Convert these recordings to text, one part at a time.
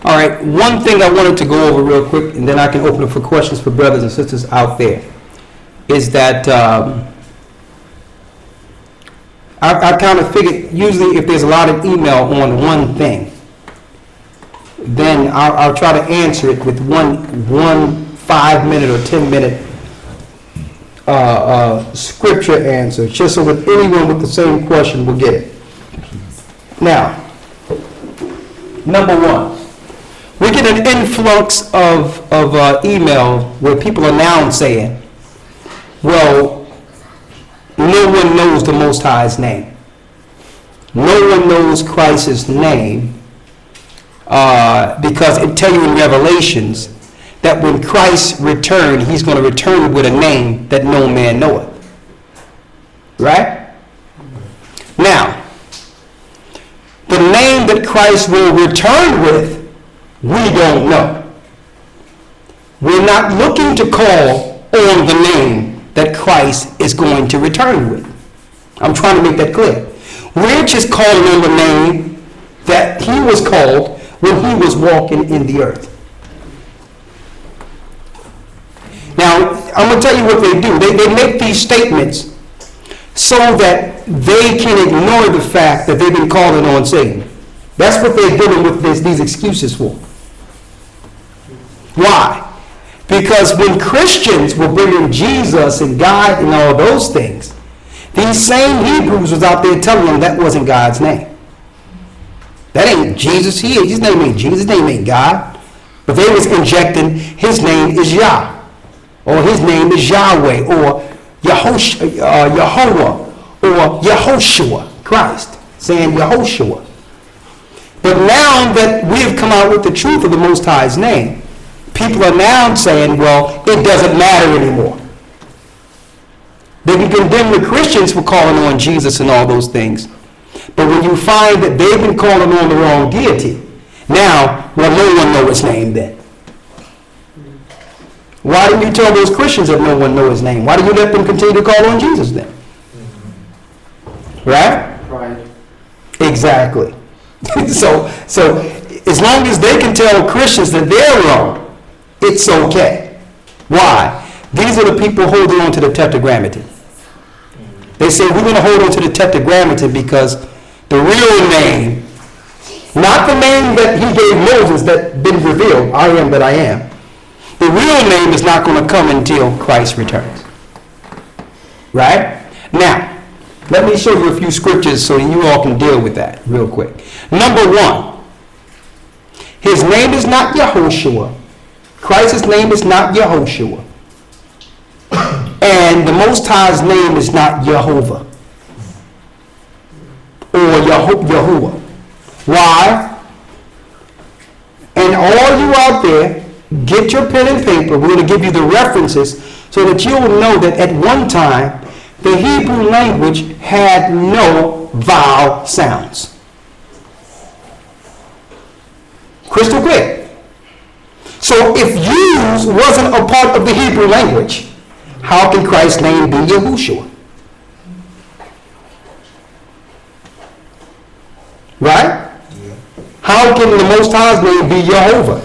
All right, one thing I wanted to go over real quick, and then I can open it for questions for brothers and sisters out there, is that I kind of figured usually if there's a lot of email on one thing, then I'll try to answer it with one 5-minute or 10-minute scripture answer, just so that anyone with the same question will get it. Now, number one, we get an influx of email where people are now saying, well, no one knows the Most High's name. No one knows Christ's name because it tells you in Revelations that when Christ returns, he's going to return with a name that no man knoweth. Right? Now, the name that Christ will return with, we don't know. We're not looking to call on the name that Christ is going to return with. I'm trying to make that clear. We're just calling on the name that he was called when he was walking in the earth. Now, I'm going to tell you what they do. They make these statements so that they can ignore the fact that they've been calling on Satan. That's what they're dealing with these excuses for. Why? Because when Christians were bringing Jesus and God and all those things, these same Hebrews was out there telling them that wasn't God's name. That ain't Jesus. His name ain't Jesus. His name ain't God. But they was injecting his name is Yah, or his name is Yahweh, or Yehovah, or Yehoshua, Christ, saying Yehoshua. But now that we have come out with the truth of the Most High's name, people are now saying, well, it doesn't matter anymore. They can condemn the Christians for calling on Jesus and all those things. But when you find that they've been calling on the wrong deity, now, well, no one knows his name then. Why didn't you tell those Christians that no one knows his name? Why did you let them continue to call on Jesus then? Right? Right. Exactly. So as long as they can tell Christians that they're wrong, it's okay. Why? These are the people holding on to the Tetragrammaton. They say we're going to hold on to the Tetragrammaton because the real name, not the name that he gave Moses that been revealed, I am that I am. The real name is not going to come until Christ returns. Right? Now, let me show you a few scriptures so you all can deal with that real quick. Number one, his name is not Yehoshua. Christ's name is not Yehoshua. And the Most High's name is not Jehovah or Yahuwah. Why? And all you out there, get your pen and paper. We're going to give you the references so that you will know that at one time, the Hebrew language had no vowel sounds. Crystal clear. So if use wasn't a part of the Hebrew language, how can Christ's name be Yahushua? Right? Yeah. How can the Most High's name be Jehovah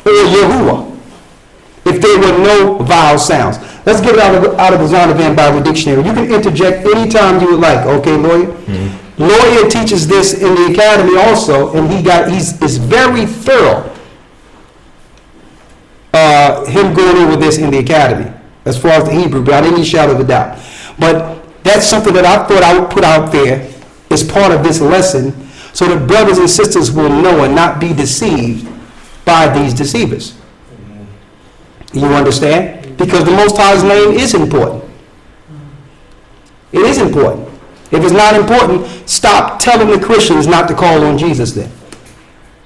or Yahuwah if there were no vowel sounds? Let's get it out of the Zondervan Bible Dictionary. You can interject anytime you would like. Okay, lawyer? Mm-hmm. Lawyer teaches this in the academy also, and he's very thorough. Him going over this in the academy as far as the Hebrew, without any shadow of a doubt. But that's something that I thought I would put out there as part of this lesson so that brothers and sisters will know and not be deceived by these deceivers. You understand? Because the Most High's name is important. It is important. If it's not important, stop telling the Christians not to call on Jesus then.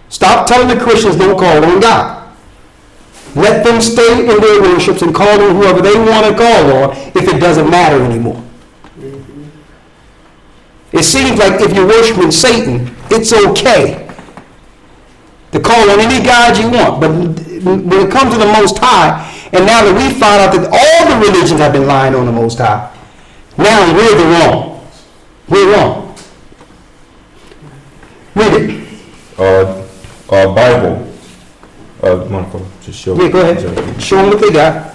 Stop telling the Christians don't call on God. Let them stay in their worships and call on whoever they want to call on if it doesn't matter anymore. It seems like if you're worshiping Satan, it's okay to call on any God you want. But when it comes to the Most High, and now that we find out that all the religions have been lying on the Most High, now we're the wrong. We're wrong. Read it. Bible. Mind if I just show? Yeah, go ahead. Show them what they got.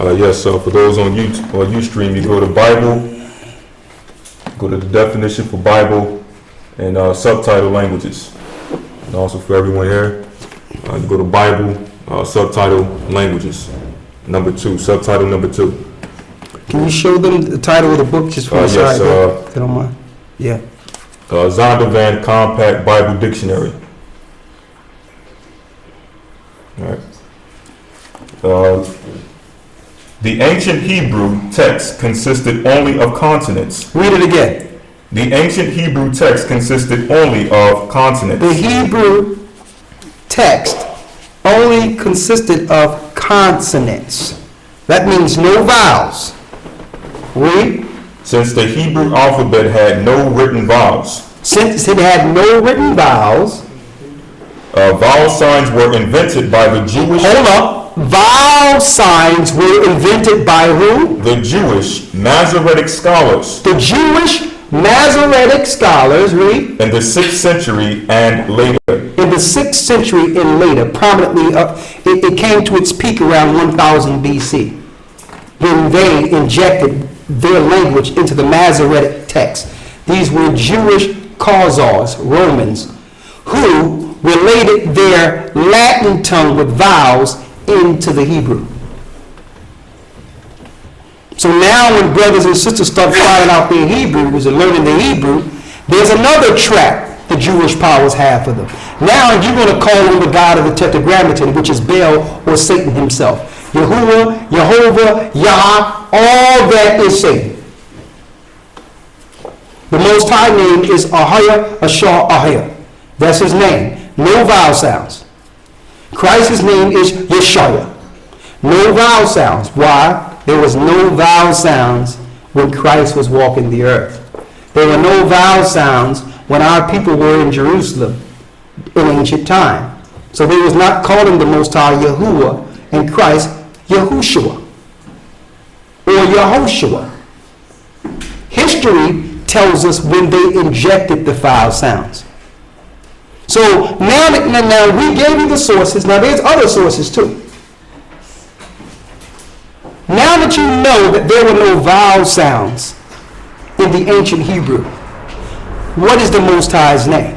Yes, so for those on Ustream, you go to Bible, go to the definition for Bible, and subtitle languages. And also for everyone here, you go to Bible, subtitle languages. Subtitle number 2. Can you show them the title of the book just for the yes, side? If you don't mind. Yeah. Zondervan Compact Bible Dictionary. All right. The ancient Hebrew text consisted only of consonants. Read it again. The ancient Hebrew text consisted only of consonants. The Hebrew text only consisted of consonants. That means no vowels. Read. Since the Hebrew alphabet had no written vowels. Since it had no written vowels. Vowel signs were invented by the Jewish... Hold up. Vowel signs were invented by who? The Jewish Masoretic scholars. The Jewish Masoretic scholars, read. In the 6th century and later. In the 6th century and later, prominently, it came to its peak around 1000 BC, when they injected their language into the Masoretic text. These were Jewish Khazars, Romans, who related their Latin tongue with vowels into the Hebrew. So now when brothers and sisters start finding out their Hebrews and learning the Hebrew, there's another trap the Jewish powers have for them. Now you're going to call on the God of the Tetragrammaton, which is Baal or Satan himself. Yahuwah, Jehovah, Yah, all that is Satan. The Most High name is Ahia, Ashar, Ahia. That's his name. No vowel sounds. Christ's name is Yeshua. No vowel sounds. Why? There was no vowel sounds when Christ was walking the earth. There were no vowel sounds when our people were in Jerusalem in ancient time. So they was not calling the Most High Yahuwah and Christ Yahushua or Yehoshua. History tells us when they injected the vowel sounds. So now we gave you the sources. Now there's other sources too. Now that you know that there were no vowel sounds in the ancient Hebrew, what is the Most High's name?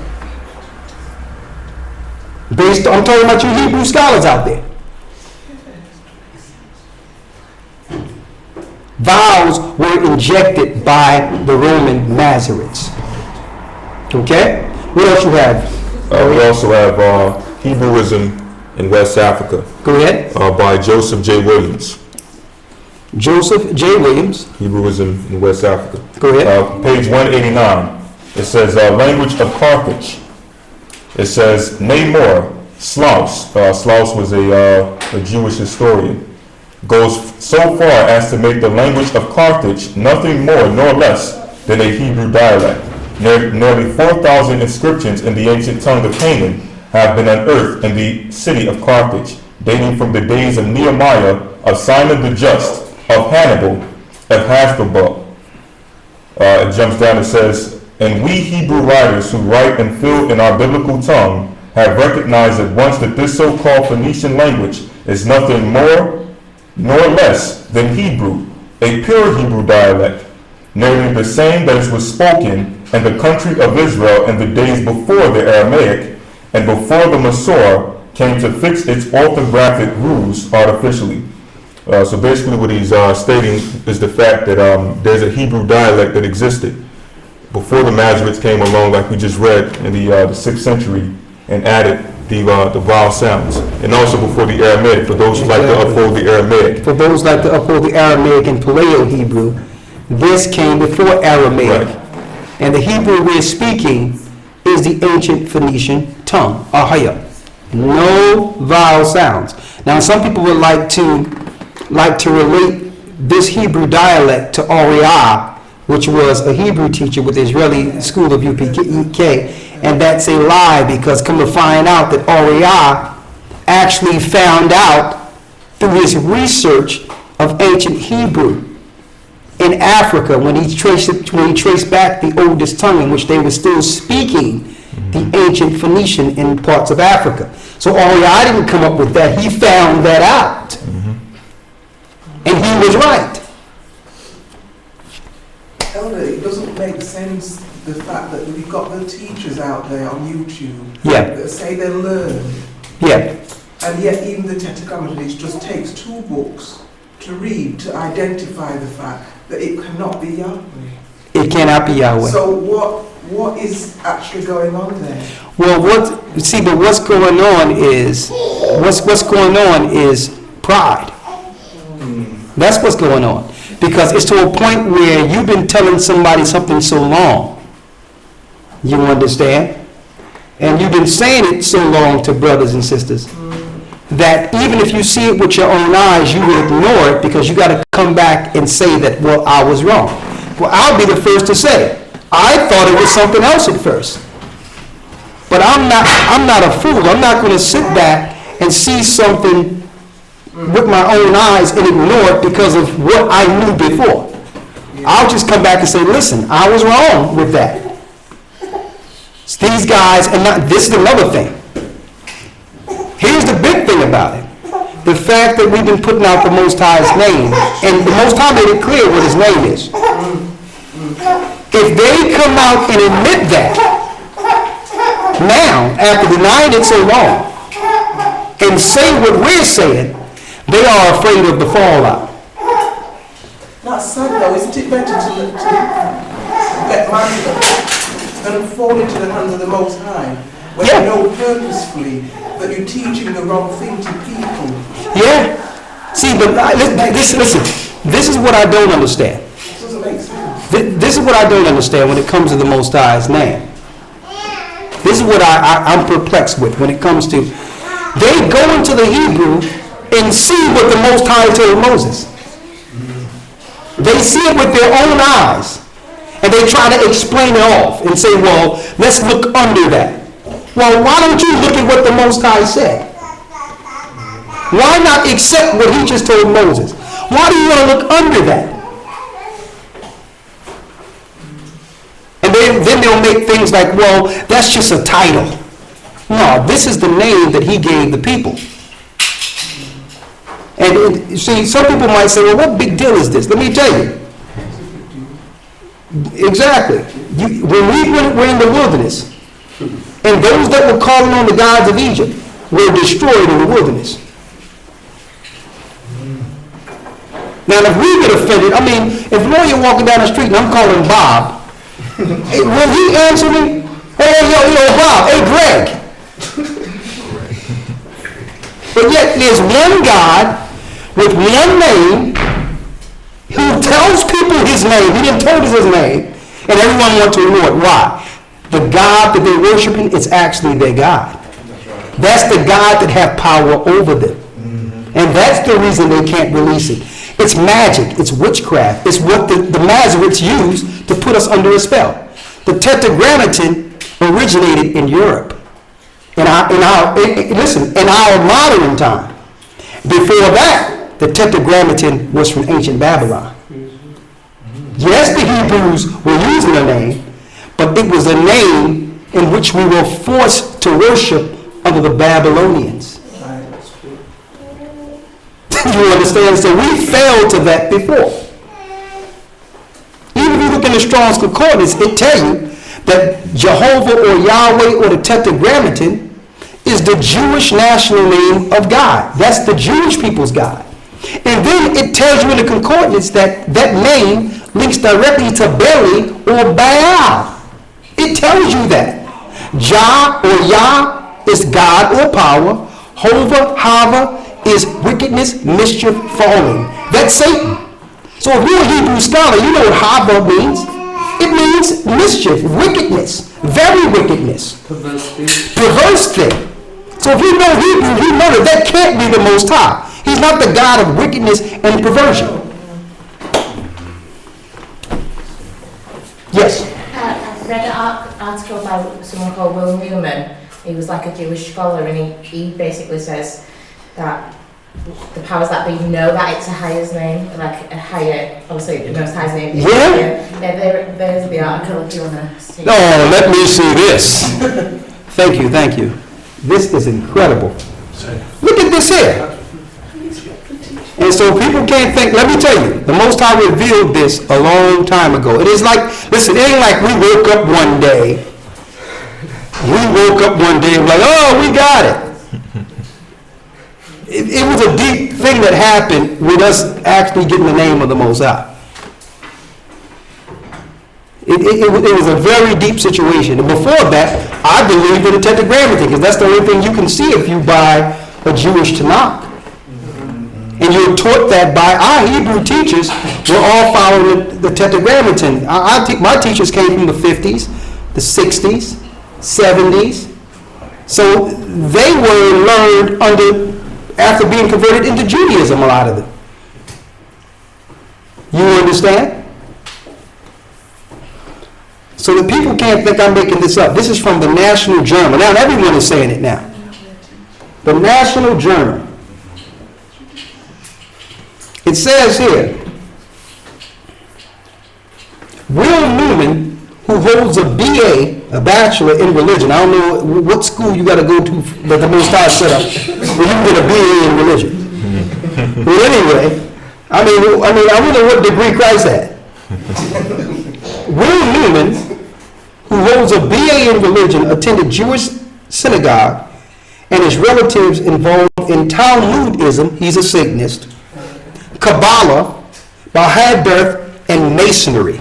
I'm talking about you Hebrew scholars out there. Vowels were injected by the Roman Masoretes. Okay? What else you have? We also have Hebrewism in West Africa. Go ahead. By Joseph J. Williams. Joseph J. Williams. Hebrewism in West Africa. Go ahead. Page 189. It says language of Carthage. It says Namor, Slaus. Slaus was a Jewish historian. Goes so far as to make the language of Carthage nothing more nor less than a Hebrew dialect. Nearly 4,000 inscriptions in the ancient tongue of Canaan have been unearthed in the city of Carthage, dating from the days of Nehemiah, of Simon the Just, of Hannibal, of Hasdrubal. It jumps down and says, and we Hebrew writers who write and fill in our biblical tongue have recognized at once that this so-called Phoenician language is nothing more nor less than Hebrew, a pure Hebrew dialect, nearly the same that was spoken in the country of Israel in the days before the Aramaic and before the Masorah came to fix its orthographic rules artificially. So basically what he's stating is the fact that there's a Hebrew dialect that existed before the Masoretes came along, like we just read in the 6th century, and added the vowel sounds, and also before the Aramaic, for those who like to uphold the Aramaic. For those who like to uphold the Aramaic and Paleo-Hebrew, this came before Aramaic. Right. And the Hebrew we're speaking is the ancient Phoenician tongue, Ahia. No vowel sounds. Now some people would like to relate this Hebrew dialect to Oriah, which was a Hebrew teacher with the Israeli school of UPK, and that's a lie, because come to find out that Oriah actually found out through his research of ancient Hebrew in Africa, when he traced back the oldest tongue in which they were still speaking the ancient Phoenician in parts of Africa. So only I didn't come up with that. He found that out. And he was right. Elder, it doesn't make sense, the fact that we've got the teachers out there on YouTube that say they learn, and yet even the Tetragrammaton just takes 2 books to read to identify the fact that it cannot be Yahweh. It cannot be Yahweh. So what is actually going on there? Well, what's going on is pride. That's what's going on. Because it's to a point where you've been telling somebody something so long. You understand? And you've been saying it so long to brothers and sisters that even if you see it with your own eyes, you will ignore it because you got to come back and say that, well, I was wrong. Well, I'll be the first to say, I thought it was something else at first. But I'm not a fool. I'm not going to sit back and see something with my own eyes and ignore it because of what I knew before. I'll just come back and say, listen, I was wrong with that. It's these guys, and this is another thing. Here's the big thing about it. The fact that we've been putting out the Most High's name, and the Most High made it clear what his name is. If they come out and admit that, now, after denying it so long, and say what we're saying, they are afraid of the fallout. That's sad though, isn't it better to let man than fall into the hands of the Most High, when you know purposefully that you're teaching the wrong thing to people? Yeah. See, but listen, this is what I don't understand. It doesn't make sense. This is what I don't understand when it comes to the Most High's name. This is what I'm perplexed with when it comes to, they go into the Hebrew and see what the Most High told Moses. They see it with their own eyes. And they try to explain it off and say, well, let's look under that. Well, why don't you look at what the Most High said? Why not accept what he just told Moses? Why do you want to look under that? And then they'll make things like, well, that's just a title. No, this is the name that he gave the people. And see, some people might say, well, what big deal is this? Let me tell you. Exactly. When we were in the wilderness, and those that were calling on the gods of Egypt were destroyed in the wilderness. Now, if we get offended, I mean, if Lawyer walking down the street and I'm calling Bob, will he answer me? Hey, yo, Bob, hey, Greg. But yet, there's one God with one name who tells people his name. He didn't tell us his name, and everyone wants to ignore it. Why? The God that they're worshiping is actually their God. That's the God that have power over them. And that's the reason they can't release it. It's magic. It's witchcraft. It's what the Masoretes used to put us under a spell. The Tetragrammaton originated in Europe. In our modern time. Before that, the Tetragrammaton was from ancient Babylon. Yes, the Hebrews were using a name, but it was a name in which we were forced to worship under the Babylonians. You understand? So we fell to that before. Even if you look in the Strong's Concordance, it tells you that Jehovah or Yahweh or the Tetragrammaton is the Jewish national name of God. That's the Jewish people's God. And then it tells you in the Concordance that that name links directly to Beli or Baal. It tells you that. Jah or Yah is God or power. Hava is wickedness, mischief, falling. That's Satan. So if you're a Hebrew scholar, you know what Hava means. It means mischief, wickedness, very wickedness. Perverse thing. So if you know Hebrew, you know that can't be the Most High. He's not the God of wickedness and perversion. Yes? I read an article by someone called Will Newman. He was like a Jewish scholar, and he basically says that the powers that be know that it's a higher's name, like a higher, obviously the Most High's name. Yeah? There's the article if you want to see. Oh, let me see this. Thank you, thank you. This is incredible. Look at this here. And so people can't think, let me tell you, the Most High revealed this a long time ago. It is like, listen, it ain't like we woke up one day. We woke up one day and like, oh, we got it. It was a deep thing that happened with us actually getting the name of the Most High. It was a very deep situation. And before that, I believed in the Tetragrammaton, because that's the only thing you can see if you buy a Jewish Tanakh. And you're taught that by our Hebrew teachers. We're all following the Tetragrammaton. My teachers came from the 50s, the 60s, 70s. So they were learned after being converted into Judaism, a lot of them. You understand? So the people can't think I'm making this up. This is from the National Journal. Now everyone is saying it now. The National Journal. It says here, Will Newman, who holds a BA, a bachelor in religion. I don't know what school you got to go to that the Most High set up where you can get a BA in religion. But anyway, I wonder what degree Christ had. Will Newman, who holds a BA in religion, attended Jewish synagogue, and his relatives involved in Talmudism, he's a Satanist, Kabbalah, Baha'u'llah, and Masonry.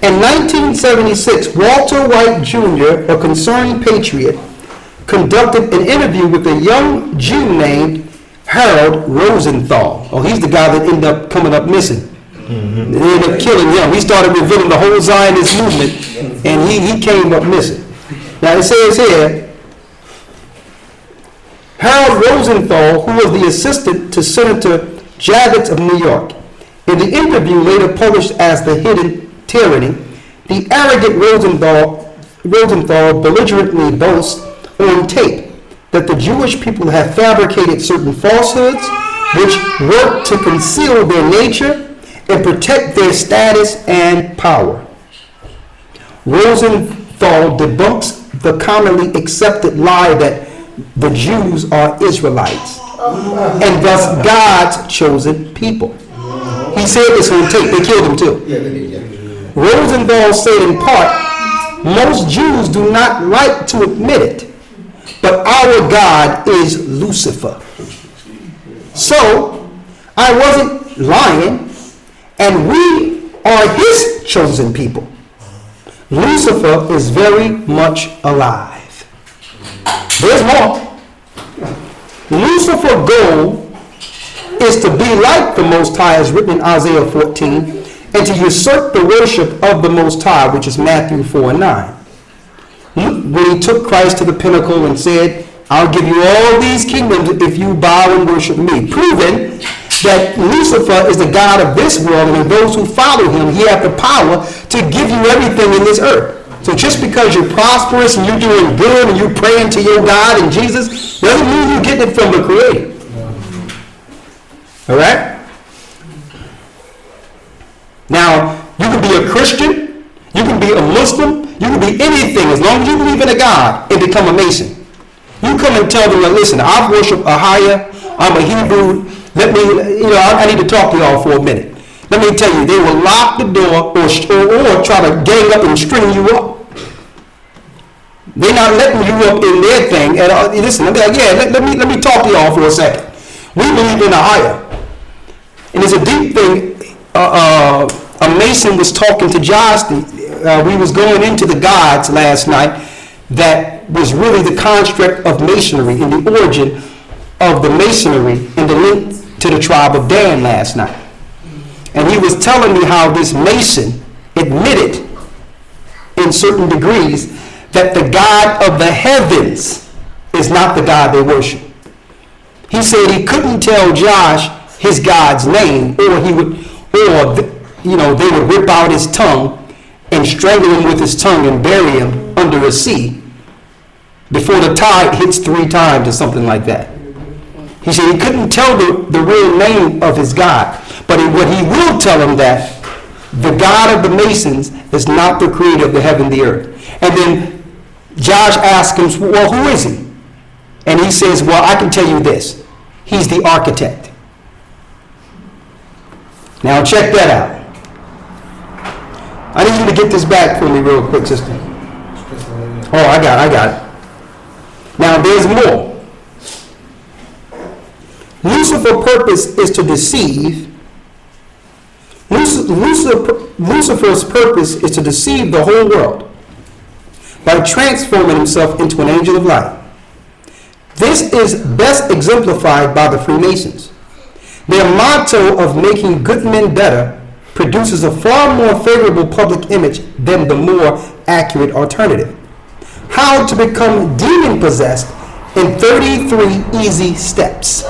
In 1976, Walter White Jr., a concerned patriot, conducted an interview with a young Jew named Harold Rosenthal. Oh, he's the guy that ended up coming up missing. Mm-hmm. They ended up killing him. He started revealing the whole Zionist movement, and he came up missing. Now it says here, Harold Rosenthal, who was the assistant to Senator Javits of New York. In the interview later published as The Hidden Tyranny, the arrogant Rosenthal belligerently boasts on tape that the Jewish people have fabricated certain falsehoods which work to conceal their nature and protect their status and power. Rosenthal debunks the commonly accepted lie that the Jews are Israelites and thus God's chosen people. He said this on tape. They killed him too. Rosenthal said in part, most Jews do not like to admit it, but our God is Lucifer. So, I wasn't lying, and we are his chosen people. Lucifer is very much alive. There's more. Lucifer's goal is to be like the Most High, as written in Isaiah 14, and to usurp the worship of the Most High, which is Matthew 4:9. When he took Christ to the pinnacle and said, I'll give you all these kingdoms if you bow and worship me, proving that Lucifer is the God of this world, and in those who follow him, he has the power to give you everything in this earth. So just because you're prosperous and you're doing good and you're praying to your God and Jesus, doesn't mean you're getting it from the Creator. All right? Now, you can be a Christian, you can be a Muslim, you can be anything as long as you believe in a God and become a Mason. You come and tell them, listen, I worship a higher, I'm a Hebrew, I need to talk to y'all for a minute. Let me tell you, they will lock the door or try to gang up and string you up. They're not letting you up in their thing. And listen, let me talk to y'all for a second. We believe in a higher. And it's a deep thing. A Mason was talking to Josh. We was going into the gods last night that was really the construct of Masonry and the origin of the Masonry and the link to the tribe of Dan last night. And he was telling me how this Mason admitted in certain degrees that the God of the heavens is not the God they worship. He said he couldn't tell Josh his God's name, or they would rip out his tongue and strangle him with his tongue and bury him under a sea before the tide hits 3 times or something like that. He said he couldn't tell the real name of his God, but what he will tell him that the God of the Masons is not the creator of the heaven and the earth. And then Josh asks him, well, who is he? And he says, well, I can tell you this. He's the architect. Now check that out. I need you to get this back for me real quick, sister. Oh, I got it. Now there's more. Lucifer's purpose is to deceive. Lucifer's purpose is to deceive the whole world by transforming himself into an angel of light. This is best exemplified by the Freemasons. Their motto of making good men better produces a far more favorable public image than the more accurate alternative. How to become demon-possessed in 33 easy steps.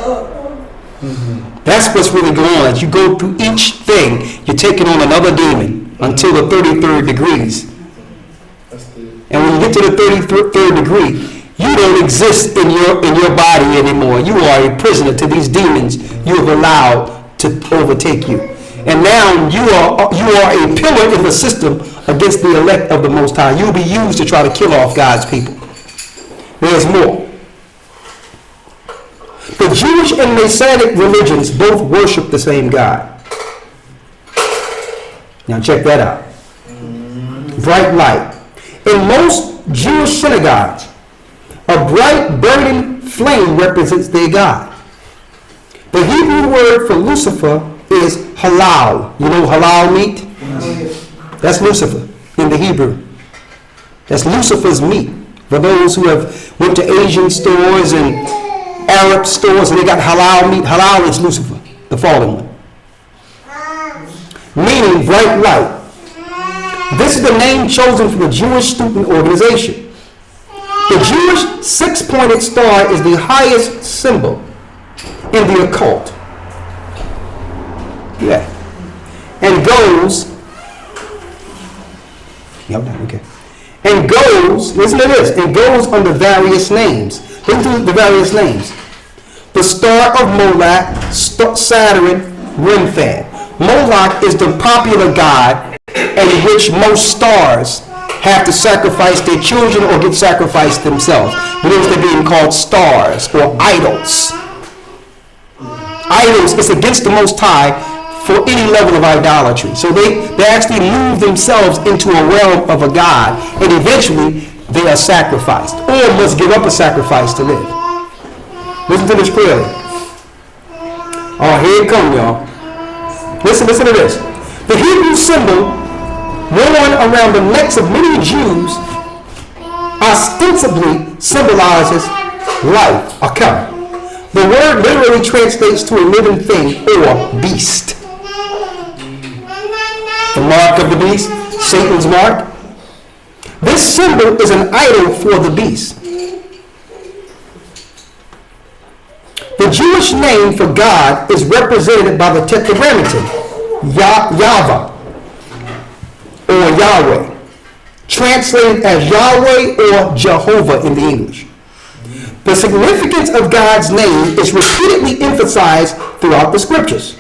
That's what's really going on. As you go through each thing, you're taking on another demon until the 33rd degrees. And when you get to the 33rd degree, you don't exist in your body anymore. You are a prisoner to these demons you have allowed to overtake you. And now you are a pillar in the system against the elect of the Most High. You'll be used to try to kill off God's people. There's more. The Jewish and Masonic religions both worship the same God. Now check that out. Bright light. In most Jewish synagogues, a bright burning flame represents their God. The Hebrew word for Lucifer is halal. You know halal meat? That's Lucifer in the Hebrew. That's Lucifer's meat. For those who have went to Asian stores and Arab stores and they got halal meat, halal is Lucifer, the fallen one. Meaning bright light. This is the name chosen from the Jewish student organization. The Jewish six-pointed star is the highest symbol in the occult. Yeah. And goes, listen to this, and goes under various names. Listen to the various names. The star of Moloch, Saturn, Remphan. Moloch is the popular god in which most stars have to sacrifice their children or get sacrificed themselves. Because they're being called stars or idols. Idols is against the Most High for any level of idolatry. So they actually move themselves into a realm of a god, and eventually they are sacrificed or must give up a sacrifice to live. Listen to this clearly. Oh, here it comes, y'all. Listen to this. The Hebrew symbol worn around the necks of many Jews ostensibly symbolizes life, akam. The word literally translates to a living thing or beast. The mark of the beast, Satan's mark. This symbol is an idol for the beast. The Jewish name for God is represented by the tetragrammaton, Yahweh, or Yahweh, translated as Yahweh or Jehovah in the English. The significance of God's name is repeatedly emphasized throughout the scriptures.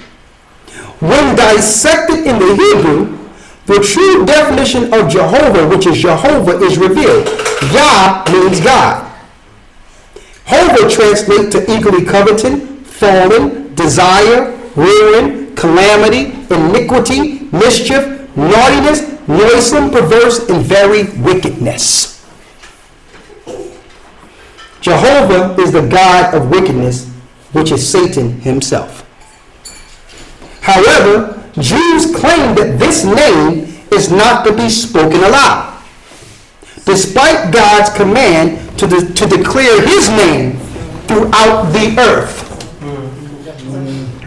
When dissected in the Hebrew, the true definition of Jehovah, which is Jehovah, is revealed. Yah means God. Jehovah translates to eagerly coveting, fallen, desire, ruin, calamity, iniquity, mischief, naughtiness, noisome, perverse, and very wickedness. Jehovah is the God of wickedness, which is Satan himself. However, Jews claim that this name is not to be spoken aloud, despite God's command to declare his name throughout the earth.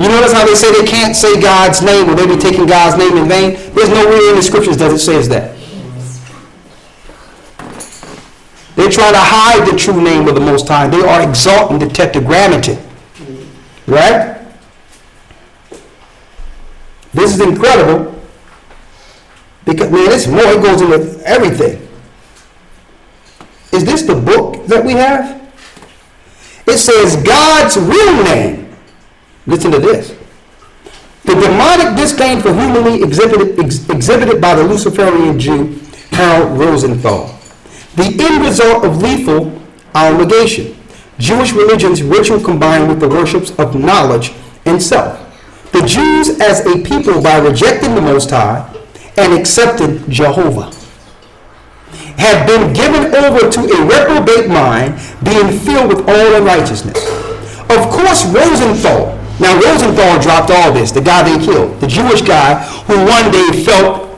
You notice how they say they can't say God's name or they be taking God's name in vain? There's nowhere in the scriptures that it says that. They try to hide the true name of the Most High. They are exalting the tetragrammaton. Right? This is incredible. Because, man, it's more. It goes into everything. Is this the book that we have? It says God's real name. Listen to this. The demonic disdain for humanity exhibited by the Luciferian Jew, Harold Rosenthal. The end result of lethal obligation. Jewish religion's ritual combined with the worships of knowledge and self. The Jews as a people, by rejecting the Most High and accepting Jehovah, have been given over to a reprobate mind, being filled with all unrighteousness. Of course, Rosenthal. Now, Rosenthal dropped all this, the guy they killed, the Jewish guy who one day felt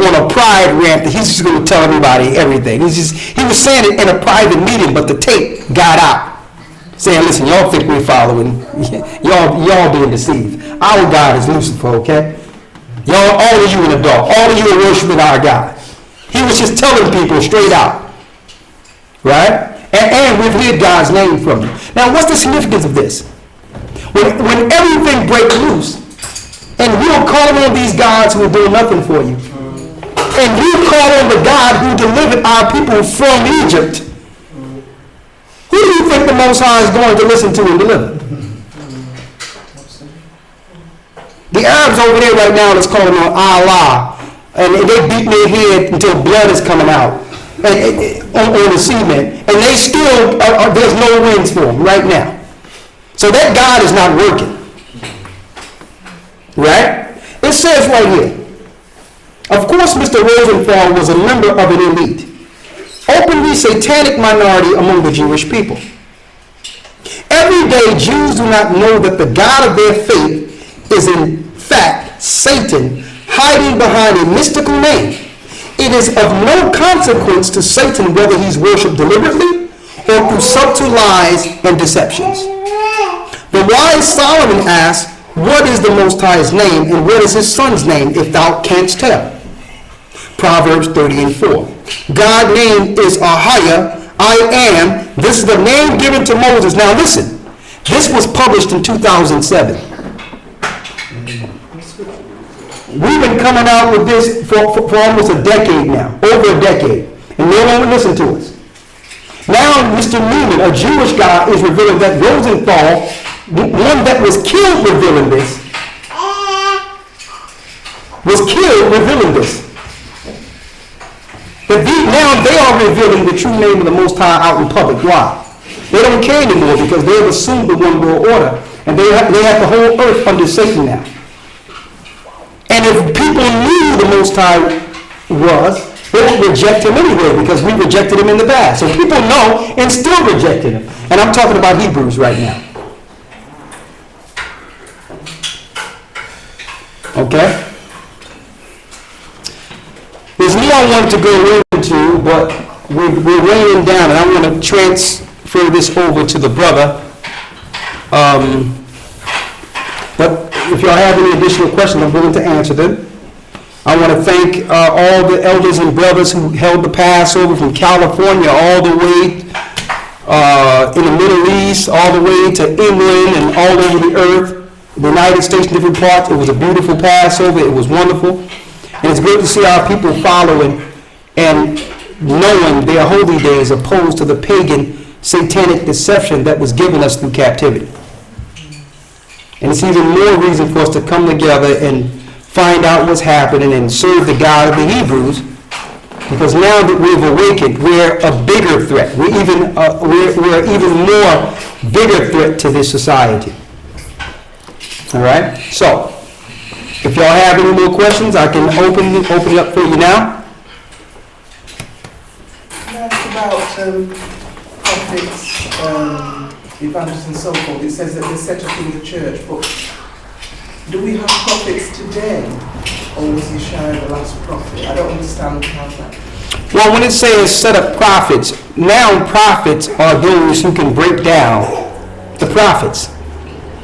on a pride rant that he's just going to tell everybody everything. He was saying it in a private meeting, but the tape got out, saying, listen, y'all think we're following, y'all being deceived. Our God is Lucifer, okay? Y'all, all of you in the dark, all of you are worshiping our God. He was just telling people straight out, right? And we've hid God's name from you. Now, what's the significance of this? When everything breaks loose, and we'll call on these gods who will do nothing for you, and you call on the God who delivered our people from Egypt, who do you think the Most High is going to listen to and deliver? The Arabs over there right now is calling on Allah, and they beat their head until blood is coming out on the cement, and they still, there's no winds for them right now. So that God is not working. Right? It says right here, of course Mr. Rosenthal was a member of an elite, openly satanic minority among the Jewish people. Every day Jews do not know that the God of their faith is in fact Satan, hiding behind a mystical name. It is of no consequence to Satan whether he's worshipped deliberately or through subtle lies and deceptions. The wise Solomon asked, what is the Most High's name and what is his son's name if thou canst tell? Proverbs 30:4. God's name is Ahia, I am. This is the name given to Moses. Now listen, this was published in 2007. We've been coming out with this for almost a decade now, over a decade, and no one would listen to us. Now Mr. Newman, a Jewish guy, is revealing that Rosenthal, one that was killed revealing this, But now they are revealing the true name of the Most High out in public. Why? They don't care anymore because they have assumed the one world order, and they have the whole earth under Satan now. And if people knew the Most High was, they would reject him anyway because we rejected him in the past. So people know and still rejected him. And I'm talking about Hebrews right now. Okay? There's more I want to go into, but we're weighing down, and I want to transfer this over to the brother. But if y'all have any additional questions, I'm willing to answer them. I want to thank all the elders and brothers who held the Passover from California all the way in the Middle East, all the way to England and all over the earth, the United States, different parts. It was a beautiful Passover. It was wonderful. And it's good to see our people following and knowing their holy day as opposed to the pagan satanic deception that was given us through captivity. And it's even more reason for us to come together and find out what's happening and serve the God of the Hebrews, because now that we've awakened, we're a bigger threat. We're even more bigger threat to this society. All right? So, if y'all have any more questions, I can open it up for you now. That's about prophets, evangelists and so forth. It says that they're set up in the church, but do we have prophets today? Or was Yeshua the last prophet? I don't understand how that. Well, when it says set up prophets, now prophets are those who can break down the prophets.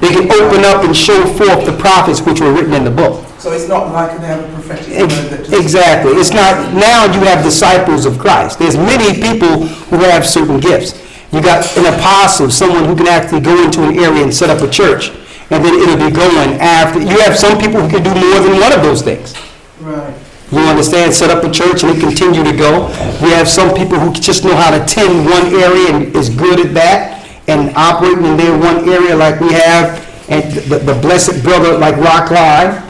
They can open up and show forth the prophets which were written in the book. So it's not like they have a prophetic word that just... Exactly. It's not, now you have disciples of Christ. There's many people who have certain gifts. You got an apostle, someone who can actually go into an area and set up a church, and then it'll be going after. You have some people who can do more than one of those things. Right. You understand? Set up a church and it continue to go. You have some people who just know how to tend one area and is good at that, and operating in their one area like we have, and the blessed brother like Rock Live,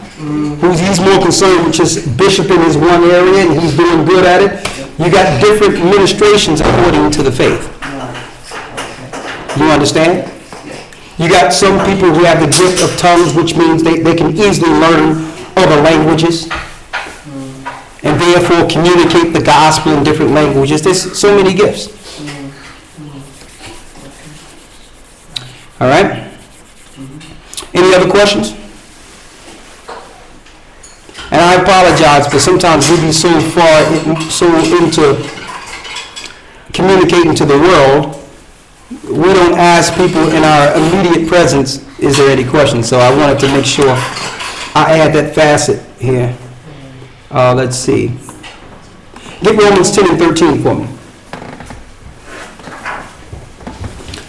he's more concerned with just bishop in his one area, and he's doing good at it. You got different ministrations according to the faith. You understand? You got some people who have the gift of tongues, which means they can easily learn other languages and therefore communicate the gospel in different languages. There's so many gifts. All right? Any other questions? And I apologize, but sometimes we be so into communicating to the world, we don't ask people in our immediate presence, is there any questions? So I wanted to make sure I add that facet here. Let's see. Get Romans 10 and 13 for me.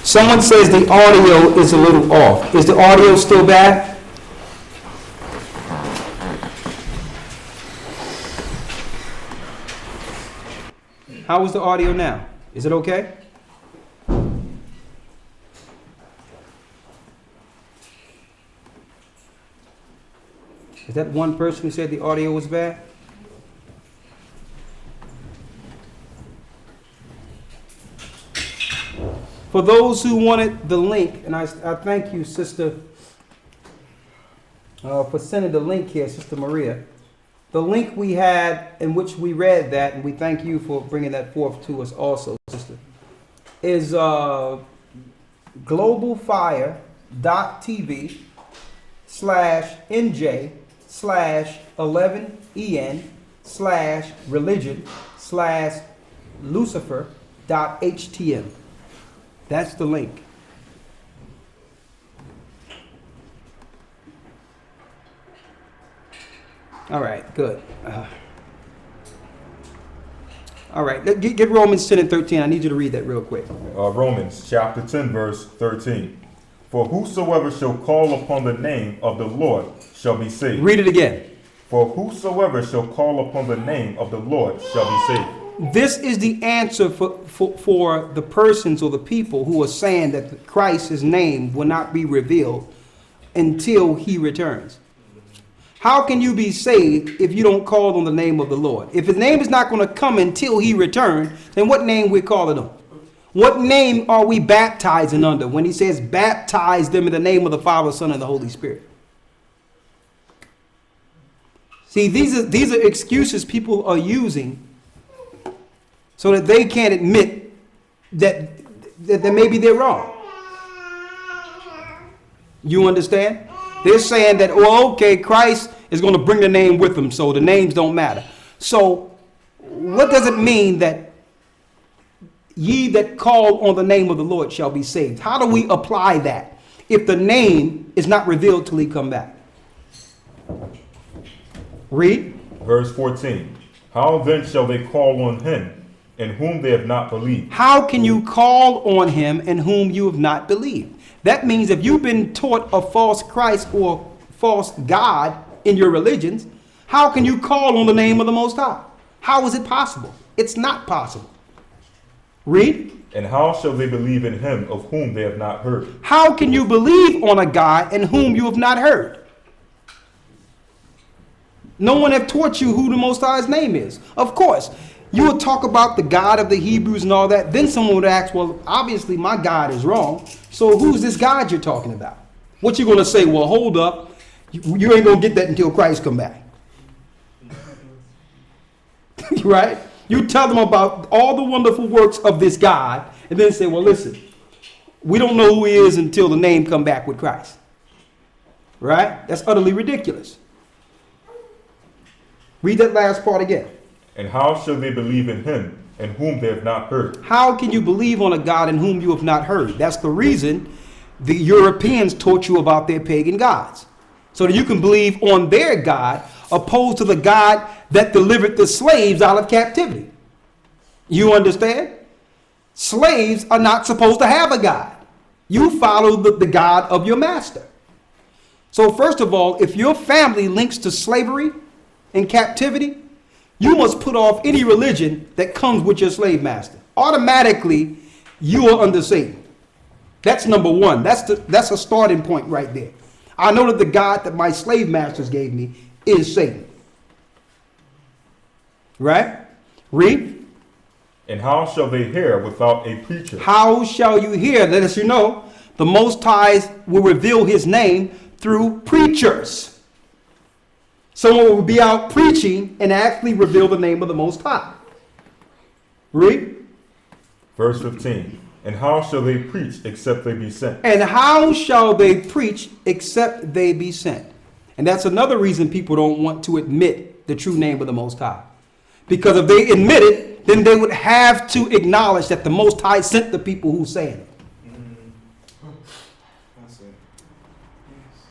Someone says the audio is a little off. Is the audio still bad? How is the audio now? Is it okay? Is that one person who said the audio was bad? For those who wanted the link, and I thank you, Sister, for sending the link here, Sister Maria. The link we had in which we read that, and we thank you for bringing that forth to us also, Sister, is globalfire.tv/NJ/11EN/religion/Lucifer.htm. That's the link. All right, good. All right, get Romans 10 and 13. I need you to read that real quick. Romans chapter 10, verse 13. For whosoever shall call upon the name of the Lord shall be saved. Read it again. For whosoever shall call upon the name of the Lord shall be saved. This is the answer for the persons or the people who are saying that Christ's name will not be revealed until he returns. How can you be saved if you don't call on the name of the Lord? If his name is not going to come until he returns, then what name we're calling on? What name are we baptizing under when he says baptize them in the name of the Father, Son, and the Holy Spirit? See, these are excuses people are using so that they can't admit that maybe they're wrong. You understand? They're saying that, oh, okay, Christ is going to bring the name with him, so the names don't matter. So what does it mean that ye that call on the name of the Lord shall be saved? How do we apply that if the name is not revealed till he come back? Read. Verse 14. How then shall they call on him in whom they have not believed? How can you call on him in whom you have not believed? That means if you've been taught a false Christ or false God in your religions, how can you call on the name of the Most High? How is it possible? It's not possible. Read. And how shall they believe in him of whom they have not heard? How can you believe on a God in whom you have not heard? No one have taught you who the Most High's name is. Of course, you would talk about the God of the Hebrews and all that. Then someone would ask, well, obviously my God is wrong. So who's this God you're talking about? What you going to say? Well, hold up. You ain't going to get that until Christ come back. Right? You tell them about all the wonderful works of this God and then say, well, listen, we don't know who he is until the name come back with Christ. Right? That's utterly ridiculous. Read that last part again. And how shall they believe in him in whom they have not heard? How can you believe on a God in whom you have not heard? That's the reason the Europeans taught you about their pagan gods. So that you can believe on their God opposed to the God that delivered the slaves out of captivity. You understand? Slaves are not supposed to have a God. You follow the God of your master. So first of all, if your family links to slavery and captivity, you must put off any religion that comes with your slave master. Automatically, you are under Satan. That's number one. That's a starting point right there. I know that the God that my slave masters gave me is Satan. Right? Read. And how shall they hear without a preacher? How shall you hear? Let us know the Most High will reveal his name through preachers. Someone will be out preaching and actually reveal the name of the Most High. Read. Verse 15. And how shall they preach except they be sent? And how shall they preach except they be sent? And that's another reason people don't want to admit the true name of the Most High. Because if they admit it, then they would have to acknowledge that the Most High sent the people who saying it. That's it. Yes.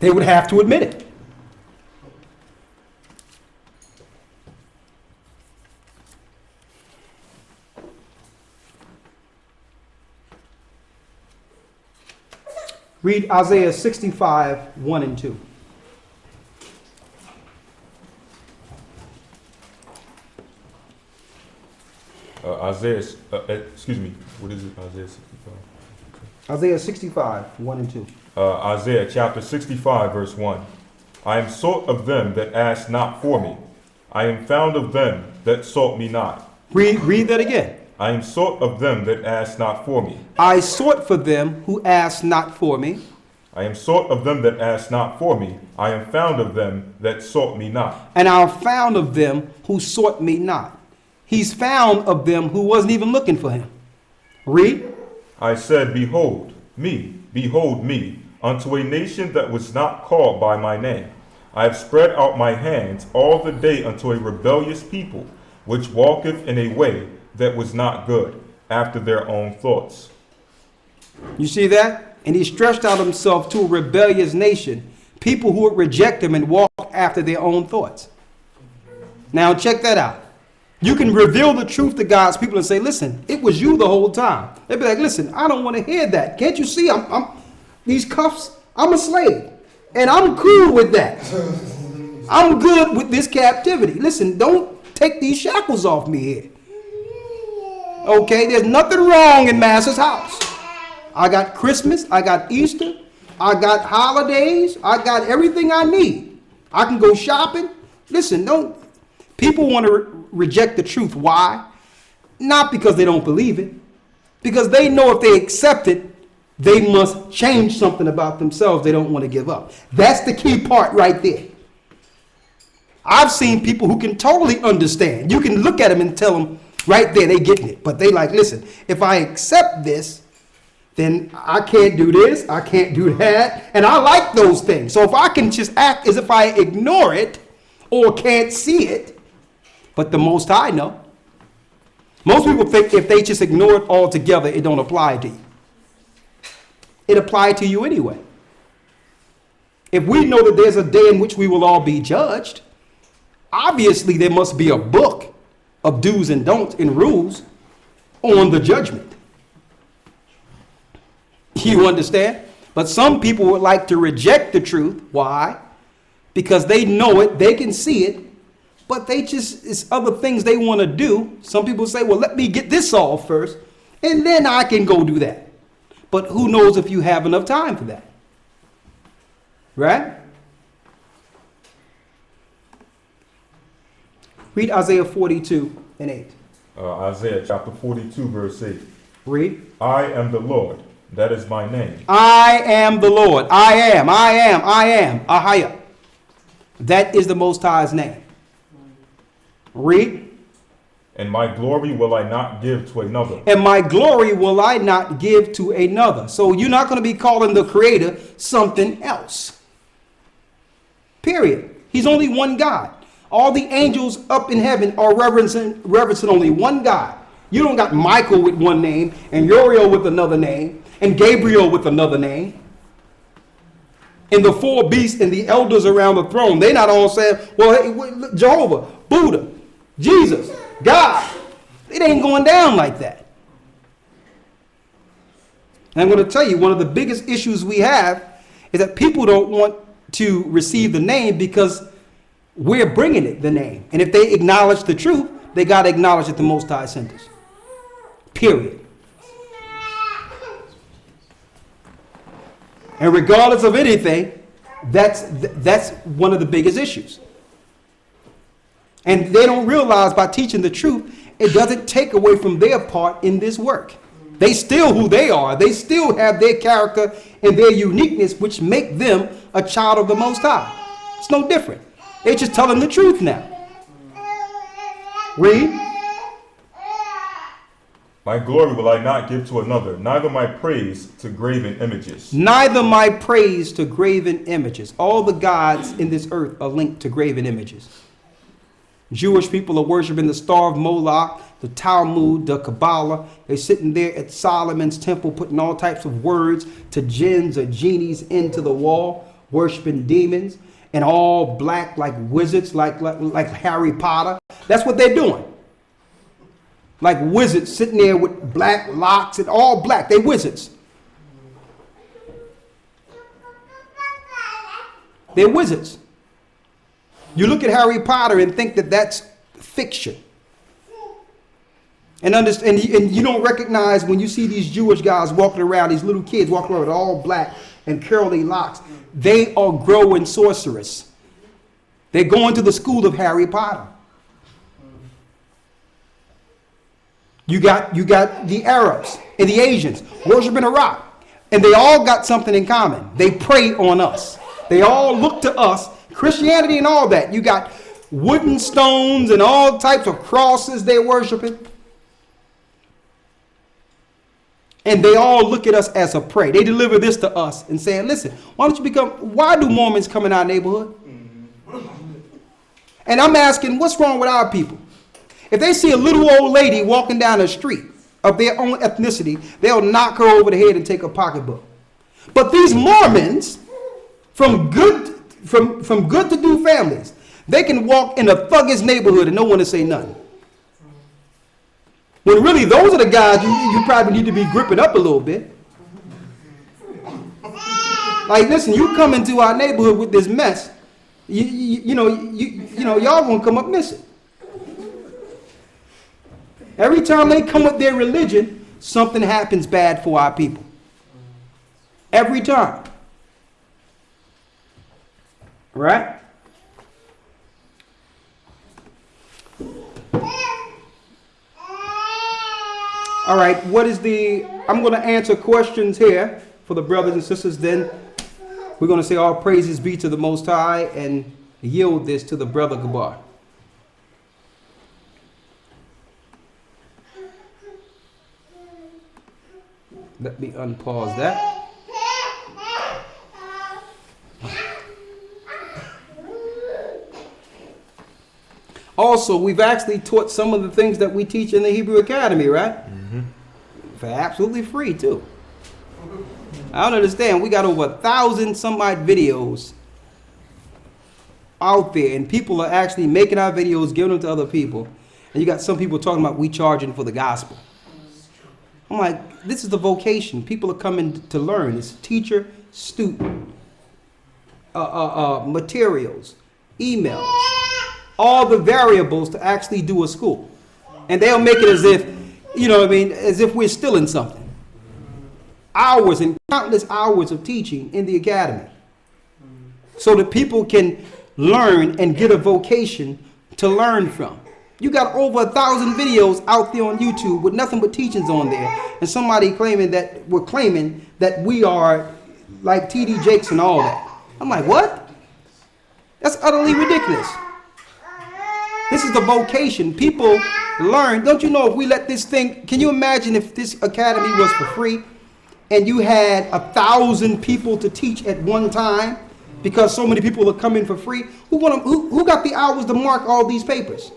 They would have to admit it. Read Isaiah 65, 1 and 2. Excuse me, what is it? Isaiah 65. Isaiah 65, 1 and 2. Isaiah chapter 65, verse 1. I am sought of them that asked not for me. I am found of them that sought me not. Read that again. I am sought of them that asked not for me. I sought for them who asked not for me. I am sought of them that asked not for me. I am found of them that sought me not. And I am found of them who sought me not. He's found of them who wasn't even looking for him. Read. I said, behold me, unto a nation that was not called by my name. I have spread out my hands all the day unto a rebellious people, which walketh in a way that was not good, after their own thoughts. You see that? And he stretched out himself to a rebellious nation, people who would reject him and walk after their own thoughts. Now check that out. You can reveal the truth to God's people and say, listen, it was you the whole time. They'd be like, listen, I don't want to hear that. Can't you see I'm these cuffs? I'm a slave. And I'm cool with that. I'm good with this captivity. Listen, don't take these shackles off me here. Okay, there's nothing wrong in Master's house. I got Christmas, I got Easter, I got holidays, I got everything I need. I can go shopping. Listen, people want to reject the truth. Why? Not because they don't believe it. Because they know if they accept it, they must change something about themselves they don't want to give up. That's the key part right there. I've seen people who can totally understand. You can look at them and tell them right there, they getting it. But they like, listen, if I accept this, then I can't do this, I can't do that. And I like those things. So if I can just act as if I ignore it or can't see it, but the Most High know. Most people think if they just ignore it altogether, it don't apply to you. It applied to you anyway. If we know that there's a day in which we will all be judged, obviously there must be a book of do's and don'ts and rules on the judgment. You understand? But some people would like to reject the truth. Why? Because they know it, they can see it, but it's other things they want to do. Some people say, well, let me get this all first, and then I can go do that. But who knows if you have enough time for that? Right? Read Isaiah 42 and 8. Isaiah chapter 42, verse 8. Read. I am the Lord. That is my name. I am the Lord. I am. Ahaya. That is the Most High's name. Read. And my glory will I not give to another. And my glory will I not give to another. So you're not going to be calling the Creator something else. Period. He's only one God. All the angels up in heaven are reverencing only one God. You don't got Michael with one name, and Uriel with another name, and Gabriel with another name. And the four beasts and the elders around the throne, they're not all saying, well, hey, Jehovah, Buddha, Jesus, God. It ain't going down like that. And I'm going to tell you, one of the biggest issues we have is that people don't want to receive the name because we're bringing it, the name. And if they acknowledge the truth, they got to acknowledge that the Most High sent us. Period. And regardless of anything, that's one of the biggest issues. And they don't realize by teaching the truth, it doesn't take away from their part in this work. They still who they are. They still have their character and their uniqueness, which make them a child of the Most High. It's no different. They're just telling the truth now. Read. My glory will I not give to another, neither my praise to graven images. Neither my praise to graven images. All the gods in this earth are linked to graven images. Jewish people are worshiping the star of Moloch, the Talmud, the Kabbalah. They're sitting there at Solomon's temple putting all types of words to jinns or genies into the wall, worshiping demons, and all black like wizards, like Harry Potter. That's what they're doing. Like wizards sitting there with black locks and all black. They wizards. They're wizards. You look at Harry Potter and think that that's fiction. And understand, and you don't recognize when you see these Jewish guys walking around, these little kids walking around with all black and curly locks. They are growing sorcerers. They're going to the school of Harry Potter. You got the Arabs and the Asians worshiping a rock. And they all got something in common. They prey on us. They all look to us. Christianity and all that. You got wooden stones and all types of crosses they're worshiping. And they all look at us as a prey. They deliver this to us and saying, listen, why do Mormons come in our neighborhood? And I'm asking, what's wrong with our people? If they see a little old lady walking down the street of their own ethnicity, they'll knock her over the head and take her pocketbook. But these Mormons, from good to do families, they can walk in a thuggish neighborhood and no one to say nothing. When really those are the guys you probably need to be gripping up a little bit. Like, listen, you come into our neighborhood with this mess, you know, y'all gonna come up missing. Every time they come with their religion, something happens bad for our people. Every time. Right? All right, I'm going to answer questions here for the brothers and sisters. Then we're going to say all praises be to the Most High and yield this to the brother Gabar. Let me unpause that. Also, we've actually taught some of the things that we teach in the Hebrew Academy, right? Mm-hmm. For absolutely free, too. I don't understand. We got over 1,000 some odd videos out there, and people are actually making our videos, giving them to other people. And you got some people talking about we charging for the gospel. I'm like, this is the vocation. People are coming to learn. It's teacher, student, materials, emails, all the variables to actually do a school. And they'll make it as if, as if we're stealing something. Hours and countless hours of teaching in the academy. So that people can learn and get a vocation to learn from. You got over 1,000 videos out there on YouTube with nothing but teachings on there. And somebody claiming that we are like T.D. Jakes and all that. I'm like, what? That's utterly ridiculous. This is the vocation. People learn. Don't you know if we let this thing, can you imagine if this academy was for free and you had 1,000 people to teach at one time because so many people are coming for free? Who got the hours to mark all these papers?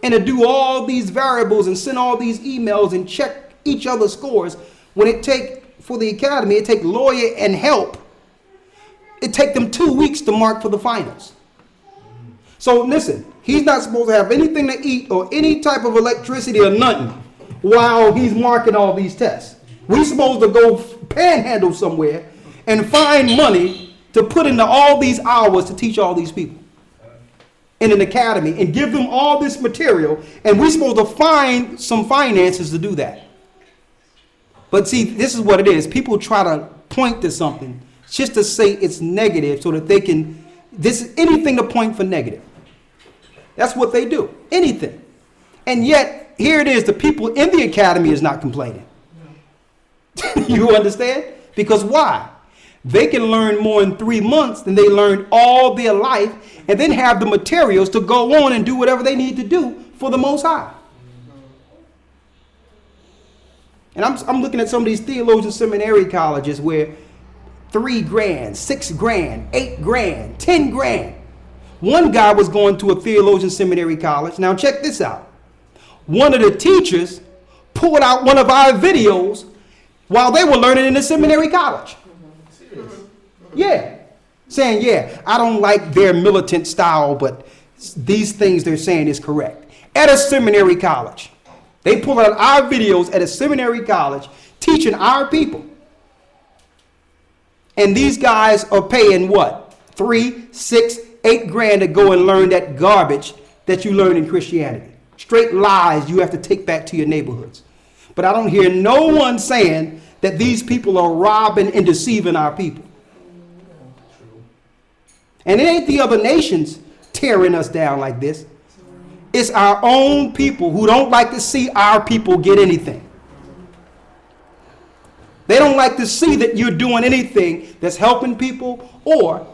And to do all these variables and send all these emails and check each other's scores. When it take, for the academy, it take lawyer and help. It take them 2 weeks to mark for the finals. So listen, he's not supposed to have anything to eat or any type of electricity or nothing while he's marking all these tests. We're supposed to go panhandle somewhere and find money to put into all these hours to teach all these people in an academy and give them all this material, and we're supposed to find some finances to do that. But see, this is what it is. People try to point to something just to say it's negative so that they can, this is anything to point for negative. That's what they do. Anything. And yet, here it is, the people in the academy is not complaining. You understand? Because why? They can learn more in 3 months than they learned all their life, and then have the materials to go on and do whatever they need to do for the Most High. And I'm looking at some of these theologian seminary colleges where $3 grand, $6 grand, $8 grand, $10 grand. One guy was going to a theologian seminary college. Now check this out. One of the teachers pulled out one of our videos while they were learning in the seminary college. Yeah. Saying, yeah, I don't like their militant style, but these things they're saying is correct. At a seminary college. They pull out our videos at a seminary college teaching our people. And these guys are paying what? 3, 6, 8 grand to go and learn that garbage that you learn in Christianity. Straight lies you have to take back to your neighborhoods. But I don't hear no one saying that these people are robbing and deceiving our people. And it ain't the other nations tearing us down like this. It's our own people who don't like to see our people get anything. They don't like to see that you're doing anything that's helping people or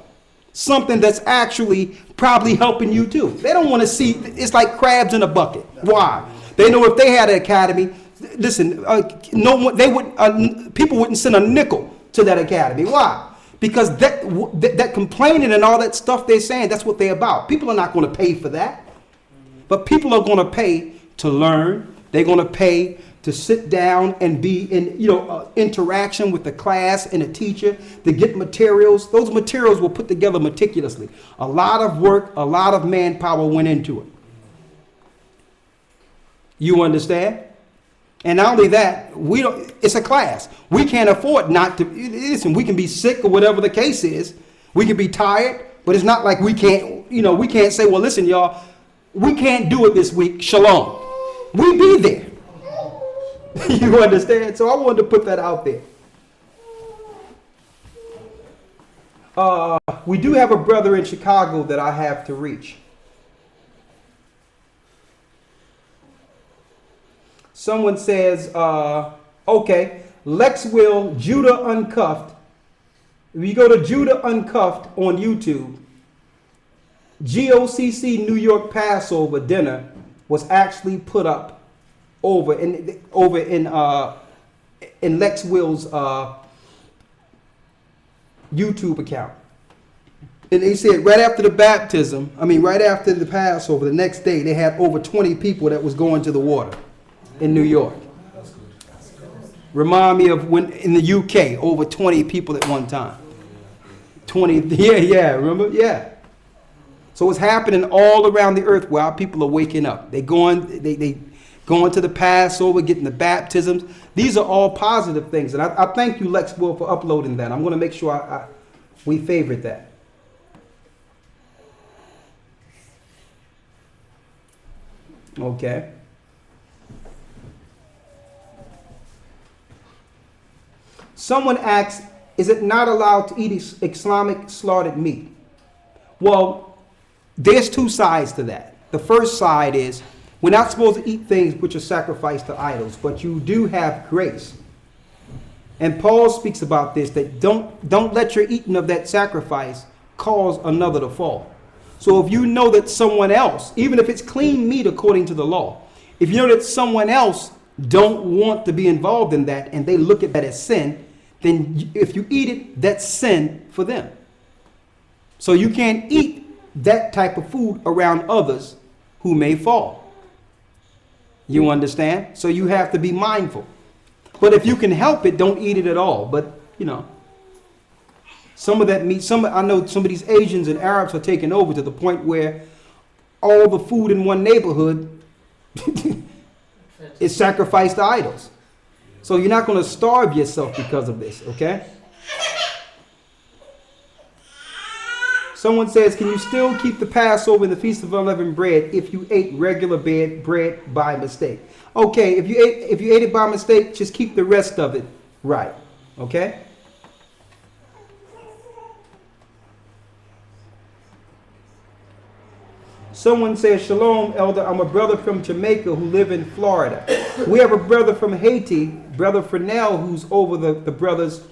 something that's actually probably helping you too. They don't want to see, it's like crabs in a bucket. Why? They know if they had an academy, listen, no one, they would, people wouldn't send a nickel to that academy. Why? Because that complaining and all that stuff they're saying, that's what they're about. People are not going to pay for that. But people are going to pay to learn. They're going to pay to sit down and be in, interaction with the class and a teacher, to get materials. Those materials were put together meticulously. A lot of work, a lot of manpower went into it. You understand? And not only that, it's a class. We can't afford not to, listen, we can be sick or whatever the case is. We can be tired, but it's not like we can't, we can't say, well, listen, y'all, we can't do it this week. Shalom. We be there. You understand? So I wanted to put that out there. We do have a brother in Chicago that I have to reach. Someone says, okay, Lex Will, Judah Uncuffed. If you go to Judah Uncuffed on YouTube, GOCC New York Passover dinner was actually put up over in Lex Will's YouTube account. And they said right after the baptism, right after the Passover, the next day, they had over 20 people that was going to the water in New York. Remind me of when in the UK, over 20 people at one time. 20, remember? Yeah. So it's happening all around the earth where our people are waking up. They going to the Passover, getting the baptisms. These are all positive things. And I thank you, Lex Will, for uploading that. I'm going to make sure we favorite that. Okay. Someone asks, is it not allowed to eat Islamic slaughtered meat? Well, there's two sides to that. The first side is we're not supposed to eat things which are sacrificed to idols, but you do have grace. And Paul speaks about this, that don't let your eating of that sacrifice cause another to fall. So if you know that someone else, even if it's clean meat according to the law, if you know that someone else don't want to be involved in that and they look at that as sin, then if you eat it, that's sin for them. So you can't eat that type of food around others who may fall. You understand? So you have to be mindful. But if you can help it, don't eat it at all. But, some of that meat, I know some of these Asians and Arabs are taking over to the point where all the food in one neighborhood is sacrificed to idols. So you're not going to starve yourself because of this, okay? Someone says, can you still keep the Passover and the Feast of Unleavened Bread if you ate regular bread by mistake? Okay, if you ate it by mistake, just keep the rest of it right, okay? Someone says, Shalom, Elder. I'm a brother from Jamaica who live in Florida. We have a brother from Haiti, Brother Fresnel, who's over the brothers,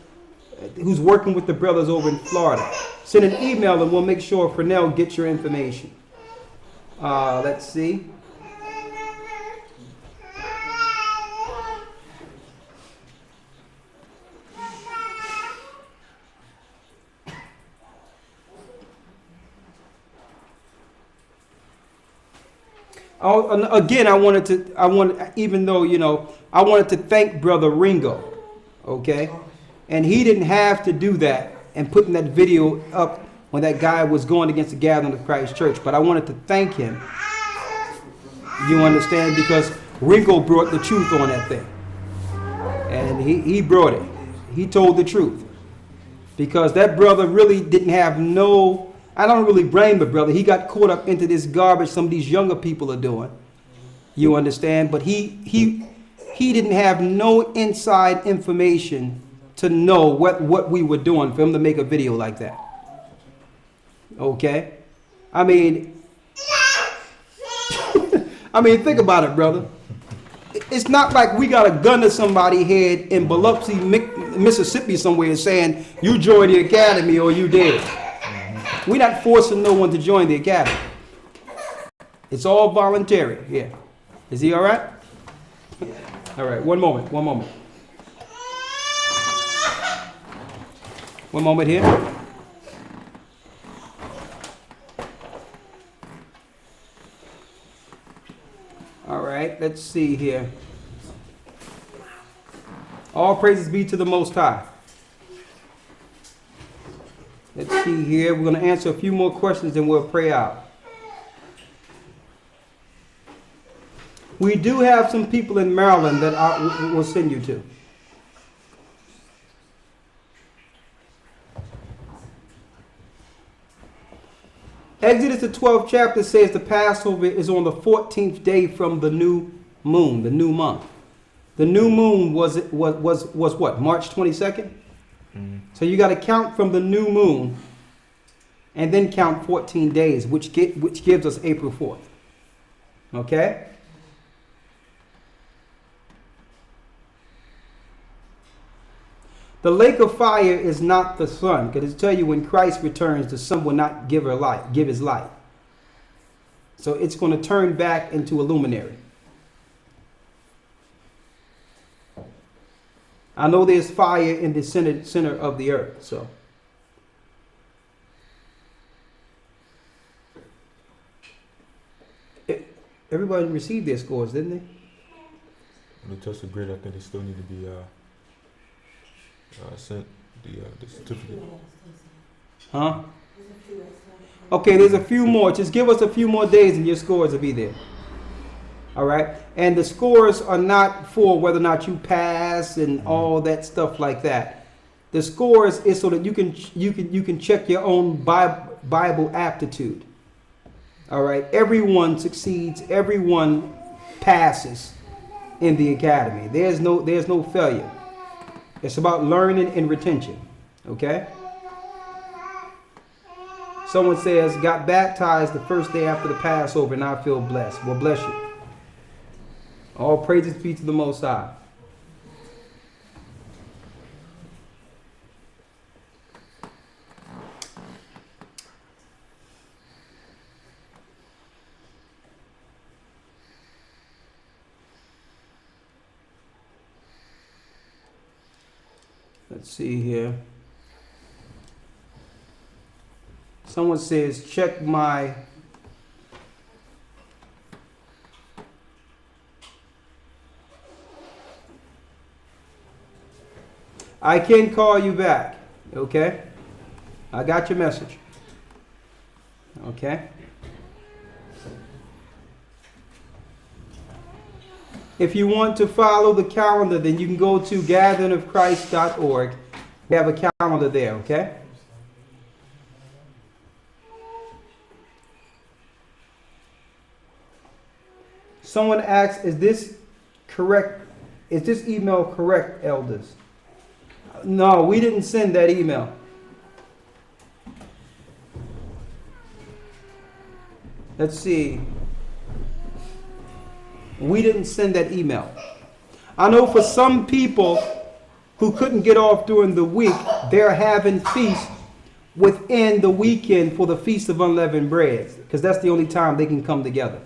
who's working with the brothers over in Florida. Send an email and we'll make sure Fresnel gets your information. Let's see. Again, I wanted to thank Brother Ringo, okay? And he didn't have to do that and putting that video up when that guy was going against the Gathering of Christ Church. But I wanted to thank him, you understand, because Ringo brought the truth on that thing. And he brought it. He told the truth. Because that brother really didn't have I don't really blame the brother. He got caught up into this garbage some of these younger people are doing. You understand? But he didn't have no inside information to know what we were doing for him to make a video like that. Okay? I mean, think about it, brother. It's not like we got a gun to somebody's head in Biloxi, Mississippi somewhere saying, you join the academy or you dead. We're not forcing no one to join the academy. It's all voluntary here. Is he all right? All right, one moment. One moment here. All right, let's see here. All praises be to the Most High. Let's see here. We're going to answer a few more questions and we'll pray out. We do have some people in Maryland that we'll send you to. Exodus the 12th chapter says the Passover is on the 14th day from the new moon, the new month. The new moon was what? March 22nd? So you got to count from the new moon and then count 14 days, which gives us April 4th. Okay? The lake of fire is not the sun, because it tells you when Christ returns, the sun will not give his light. So it's going to turn back into a luminary. I know there's fire in the center of the earth, so. Everybody received their scores, didn't they? The test of grade, I think they still need to be sent the certificate. Huh? Okay, there's a few more. Just give us a few more days and your scores will be there. All right, and the scores are not for whether or not you pass and all that stuff like that. The scores is so that you can check your own Bible aptitude. All right, everyone succeeds, everyone passes in the academy. There's no failure. It's about learning and retention. Okay. Someone says got baptized the first day after the Passover and I feel blessed. Well, bless you. All praises be to the Most High. Let's see here. Someone says, check my I can call you back. Okay? I got your message. Okay? If you want to follow the calendar, then you can go to gatheringofchrist.org. We have a calendar there, okay? Someone asks, is this correct? Is this email correct, elders? No, we didn't send that email. Let's see. We didn't send that email. I know for some people who couldn't get off during the week, they're having feasts within the weekend for the Feast of Unleavened Breads, because that's the only time they can come together.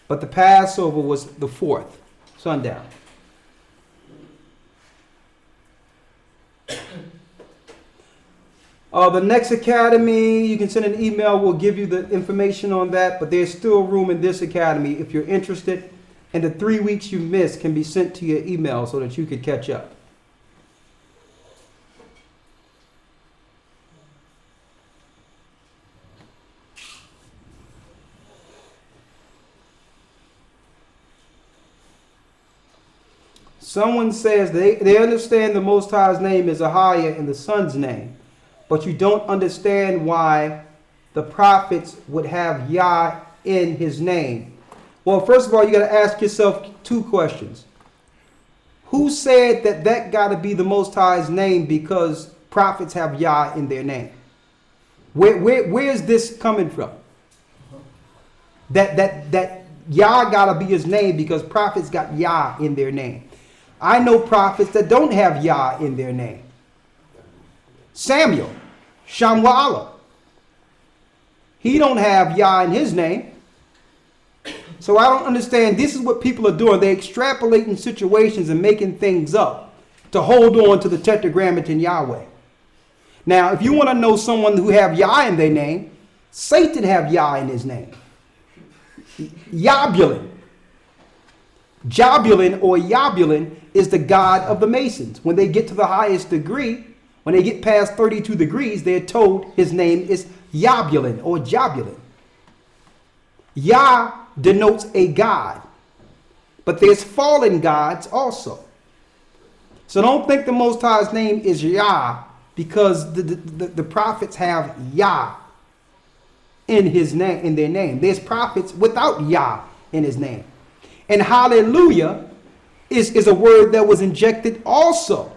But the Passover was the 4th, sundown. The next academy, you can send an email. We'll give you the information on that. But there's still room in this academy if you're interested. And the 3 weeks you missed can be sent to your email so that you could catch up. Someone says they understand the Most High's name is Ahiah and the Son's name, but you don't understand why the prophets would have Yah in his name. Well, first of all, you got to ask yourself 2 questions. Who said that got to be the Most High's name because prophets have Yah in their name? Where is this coming from? That Yah got to be his name because prophets got Yah in their name. I know prophets that don't have Yah in their name. Samuel, Shamwa'ala. He don't have Yah in his name. So I don't understand. This is what people are doing. They're extrapolating situations and making things up to hold on to the Tetragrammaton Yahweh. Now, if you want to know someone who have Yah in their name, Satan have Yah in his name. Yabulin. Jabulin or Yabulin is the god of the Masons. When they get to the highest degree, when they get past 32 degrees, they're told his name is Yabulin or Jabulin. Yah denotes a god, but there's fallen gods also. So don't think the Most High's name is Yah because the prophets have Yah in his name, in their name. There's prophets without Yah in his name. And hallelujah is a word that was injected also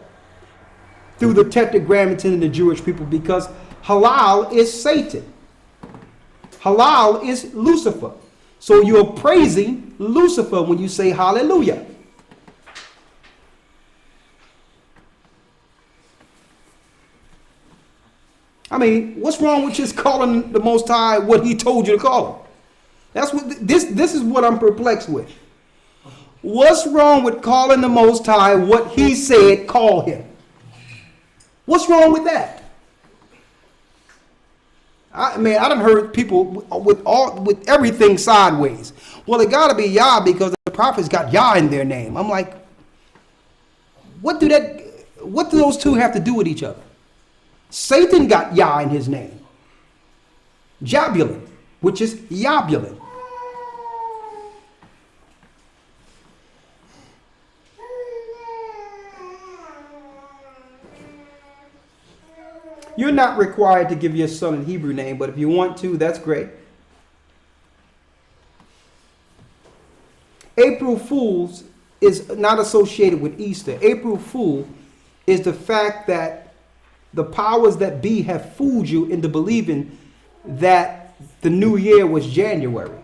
through the Tetragrammaton and the Jewish people because halal is Satan. Halal is Lucifer. So you're praising Lucifer when you say hallelujah. I mean, what's wrong with just calling the Most High what he told you to call him? That's what this is what I'm perplexed with. What's wrong with calling the Most High what he said call him? What's wrong with that? I mean, I done heard people with everything sideways. Well, it got to be Yah because the prophets got Yah in their name. I'm like, what do those two have to do with each other? Satan got Yah in his name. Jabulin, which is Yabulin. You're not required to give your son a Hebrew name, but if you want to, that's great. April Fools is not associated with Easter. April Fool is the fact that the powers that be have fooled you into believing that the new year was January.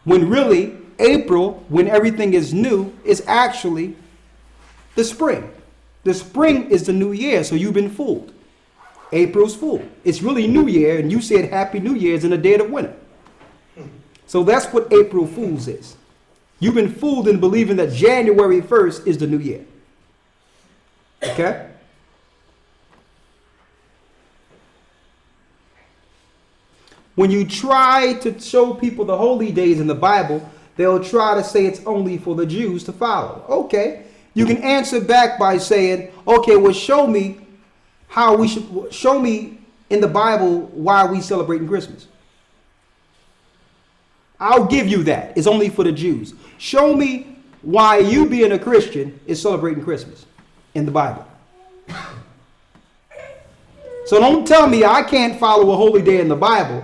When really, April, when everything is new, is actually the spring. The spring is the new year, so you've been fooled. April's fool. It's really New Year, and you said Happy New Year's in the dead of winter. So that's what April Fools is. You've been fooled in believing that January 1st is the new year. Okay? When you try to show people the holy days in the Bible, they'll try to say it's only for the Jews to follow. Okay. You can answer back by saying, okay, well, show me in the Bible why we celebrating Christmas. I'll give you that. It's only for the Jews. Show me why you being a Christian is celebrating Christmas in the Bible. So don't tell me I can't follow a holy day in the Bible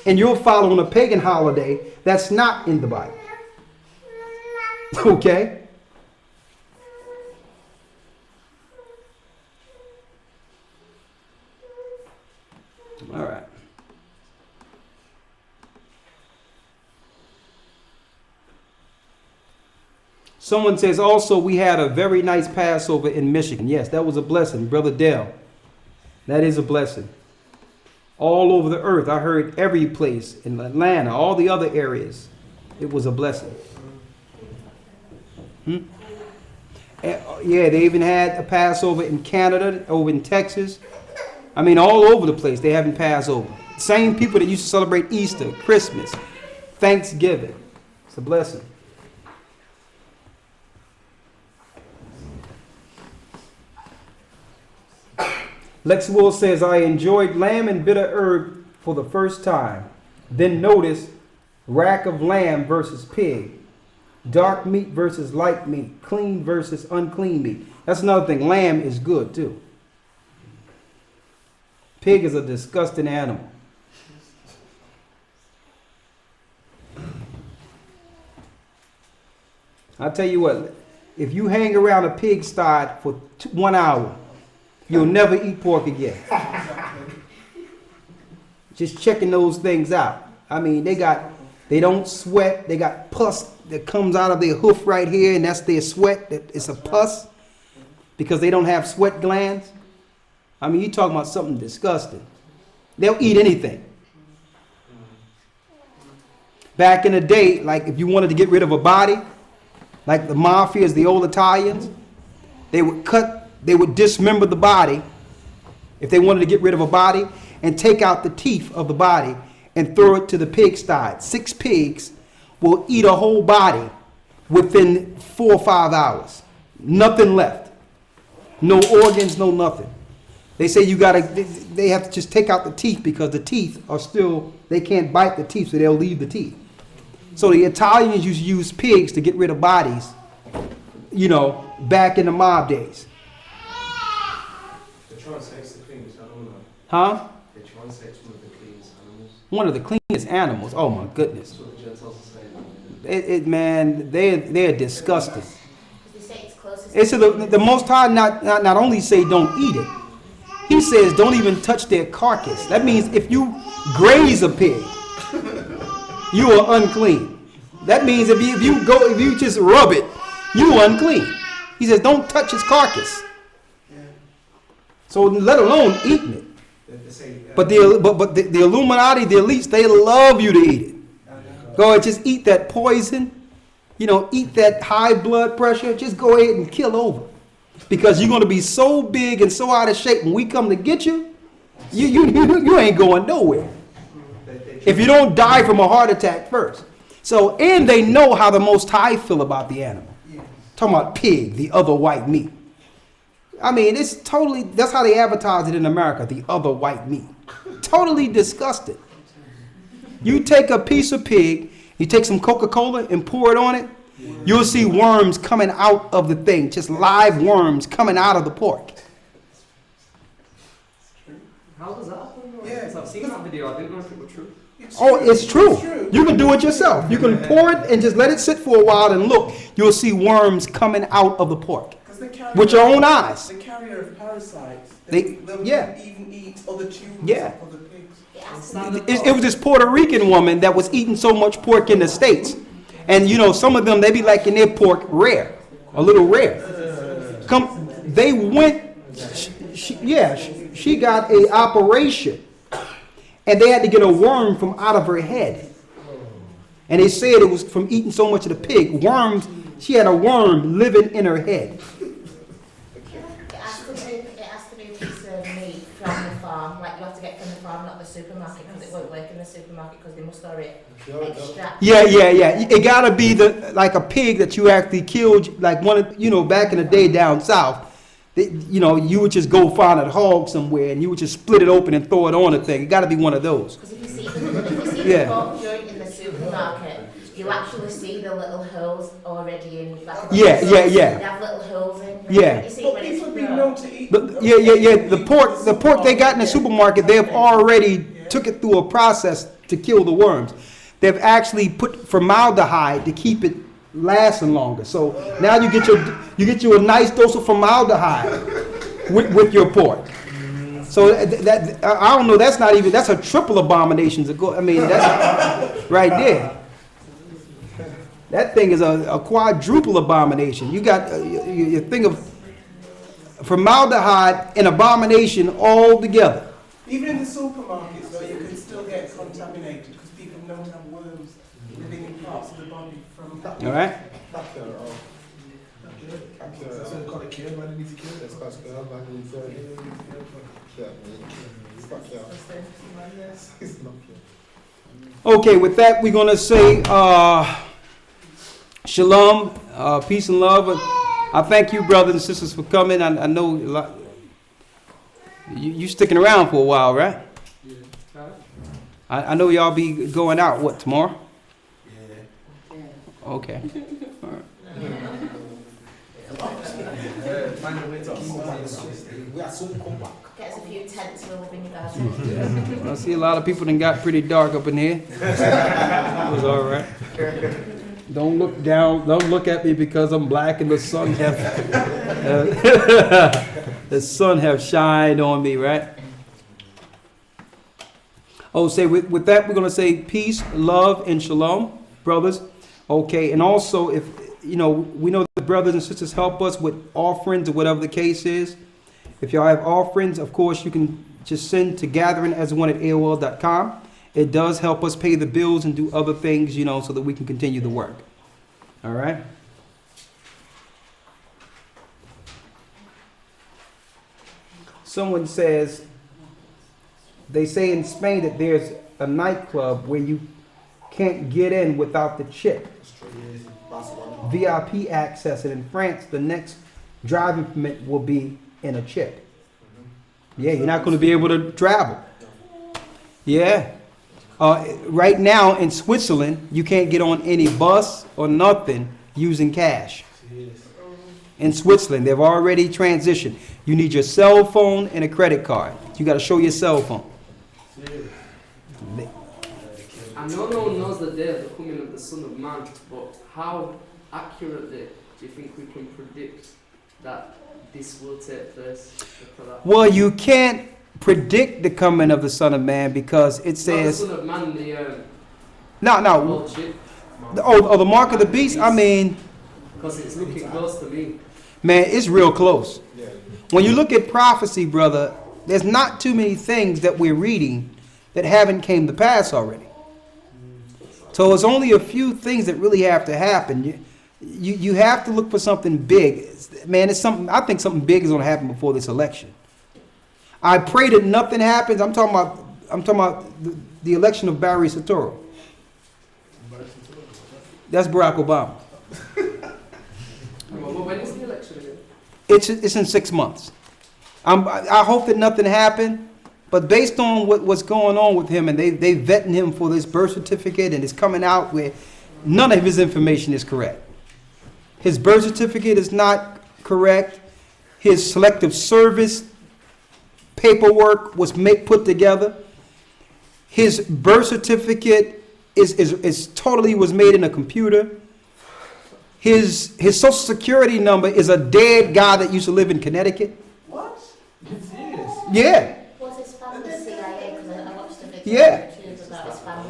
and you're following a pagan holiday that's not in the Bible. Okay? All right. Someone says also we had a very nice Passover in Michigan. Yes, that was a blessing, Brother Dell. That is a blessing. All over the earth, I heard every place in Atlanta, all the other areas, it was a blessing. Yeah, they even had a Passover in Canada, over in Texas. I mean, all over the place, they having Passover. Same people that used to celebrate Easter, Christmas, Thanksgiving. It's a blessing. Lex Will says, I enjoyed lamb and bitter herb for the first time. Then notice rack of lamb versus pig. Dark meat versus light meat. Clean versus unclean meat. That's another thing. Lamb is good too. Pig is a disgusting animal. I'll tell you what, if you hang around a pigsty for 1 hour, you'll never eat pork again. Just checking those things out. I mean, they don't sweat. They got pus that comes out of their hoof right here, and that's their sweat. It's a pus because they don't have sweat glands. I mean, you're talking about something disgusting. They'll eat anything. Back in the day, like if you wanted to get rid of a body, like the mafias, the old Italians, they would dismember the body if they wanted to get rid of a body and take out the teeth of the body and throw it to the pigsty. 6 pigs will eat a whole body within 4 or 5 hours. Nothing left. No organs, no nothing. They say they have to just take out the teeth because the teeth are still, they can't bite the teeth, so they'll leave the teeth. So the Italians used to use pigs to get rid of bodies, back in the mob days. They try and say it's the cleanest animal. Huh? They try and say it's one of the cleanest animals. One of the cleanest animals. Oh my goodness. That's what the Gentiles are saying. Man, they're disgusting. They say it's closest. It's the Most High not only say don't eat it, He says don't even touch their carcass. That means if you graze a pig, you are unclean. That means if you just rub it, you are unclean. He says don't touch his carcass. So let alone eating it. But the Illuminati, the elites, they love you to eat it. Go ahead, just eat that poison. Eat that high blood pressure. Just go ahead and kill over. Because you're going to be so big and so out of shape when we come to get you, you ain't going nowhere. If you don't die from a heart attack first. So, and they know how the Most High feel about the animal. Talking about pig, the other white meat. I mean, that's how they advertise it in America, the other white meat. Totally disgusting. You take a piece of pig, you take some Coca-Cola and pour it on it, you'll see worms coming out of the thing, just live worms coming out of the pork. How does that happen? Yeah. Because I've seen that video, I didn't know if it was true. It's true. You can do it yourself. You can pour it and just let it sit for a while and look. You'll see worms coming out of the pork with your own eyes. The carrier of parasites. They'll even eat other tumors of other pigs. It was this Puerto Rican woman that was eating so much pork in the States. And some of them, they be liking their pork rare, a little rare. They went, she got a operation. And they had to get a worm from out of her head. And they said it was from eating so much of the pig. Worms, she had a worm living in her head. It has to be a piece of meat from the farm. Like you have to get from the farm, not the supermarket, because it won't work in the supermarket because they must already extract. Yeah. It gotta be like a pig that you actually killed, like back in the day down south. You would just go find a hog somewhere and you would just split it open and throw it on a thing. It got to be one of those. Because if you see the pork joint in the supermarket, you'll actually see the little holes already in. Like, They have little holes in. Yeah. You see But when it's people be grown. known to eat. The pork they got in the supermarket, they've already took it through a process to kill the worms. They've actually put formaldehyde to keep it lasting longer. So now you get you a nice dose of formaldehyde with your pork. So that I don't know. That's a triple abomination to go. I mean, that's right there. That thing is a quadruple abomination. You got your thing of formaldehyde and abomination all together. Even in the supermarkets, though, you can still get contaminated because people don't have worms living in parts of the body from. All right. Okay, with that, we're going to say shalom, peace and love. I thank you, brothers and sisters, for coming. I know a lot, you sticking around for a while, right? Yeah. I know y'all be going out, what, tomorrow? Yeah. Okay. All right. Find a way to keep We are soon come back. Get us a few tents we'll live in your garden. I see a lot of people that got pretty dark up in here. It was all right. Don't look down. Don't look at me because I'm black and the sun have the sun have shined on me, right? Oh, say with that we're gonna say peace, love, and shalom, brothers. Okay, and also if we know the brothers and sisters help us with offerings or whatever the case is. If y'all have offerings, of course you can just send to gatheringasone@aol.com. It does help us pay the bills and do other things, so that we can continue the work. All right. Someone says, they say in Spain that there's a nightclub where you can't get in without the chip. VIP access, and in France, the next driving permit will be in a chip. Yeah, you're not going to be able to travel. Yeah. Right now in Switzerland, you can't get on any bus or nothing using cash. In Switzerland, they've already transitioned. You need your cell phone and a credit card. You got to show your cell phone. I know no one knows the day of the coming of the Son of Man, but how accurately do you think we can predict that this will take place? Well, you can't predict the coming of the Son of Man because it says... Not the Son of Man, the... No. Chip. The mark of the beast, I mean... Because it's looking close to me. Man, it's real close. When you look at prophecy, brother, there's not too many things that we're reading that haven't came to pass already. So it's only a few things that really have to happen. You have to look for something big. Man, I think something big is going to happen before this election. I pray that nothing happens. I'm talking about the election of Barry Soetoro. That's Barack Obama. When is the election again? It's in 6 months. I hope that nothing happened. But based on what's going on with him, and they vetting him for this birth certificate, and it's coming out where none of his information is correct. His birth certificate is not correct. His selective service paperwork was put together. His birth certificate is totally was made in a computer. His social security number is a dead guy that used to live in Connecticut. What? You serious? Yeah. Yeah.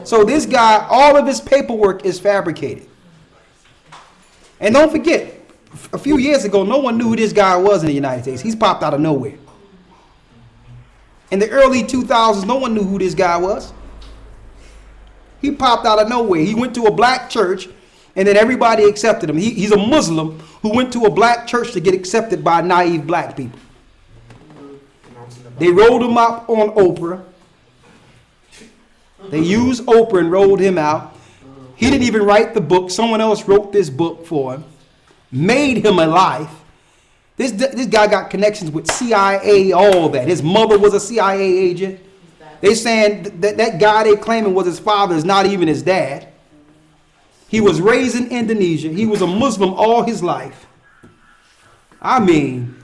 So this guy, all of his paperwork is fabricated. And don't forget, a few years ago, no one knew who this guy was in the United States. He's popped out of nowhere. In the early 2000s, no one knew who this guy was. He popped out of nowhere. He went to a black church, and then everybody accepted him. He's a Muslim who went to a black church to get accepted by naive black people. They rolled him up on Oprah. They used Oprah and rolled him out. He didn't even write the book. Someone else wrote this book for him. Made him a life. This guy got connections with CIA, all that. His mother was a CIA agent. They saying that guy they claiming was his father is not even his dad. He was raised in Indonesia. He was a Muslim all his life. I mean,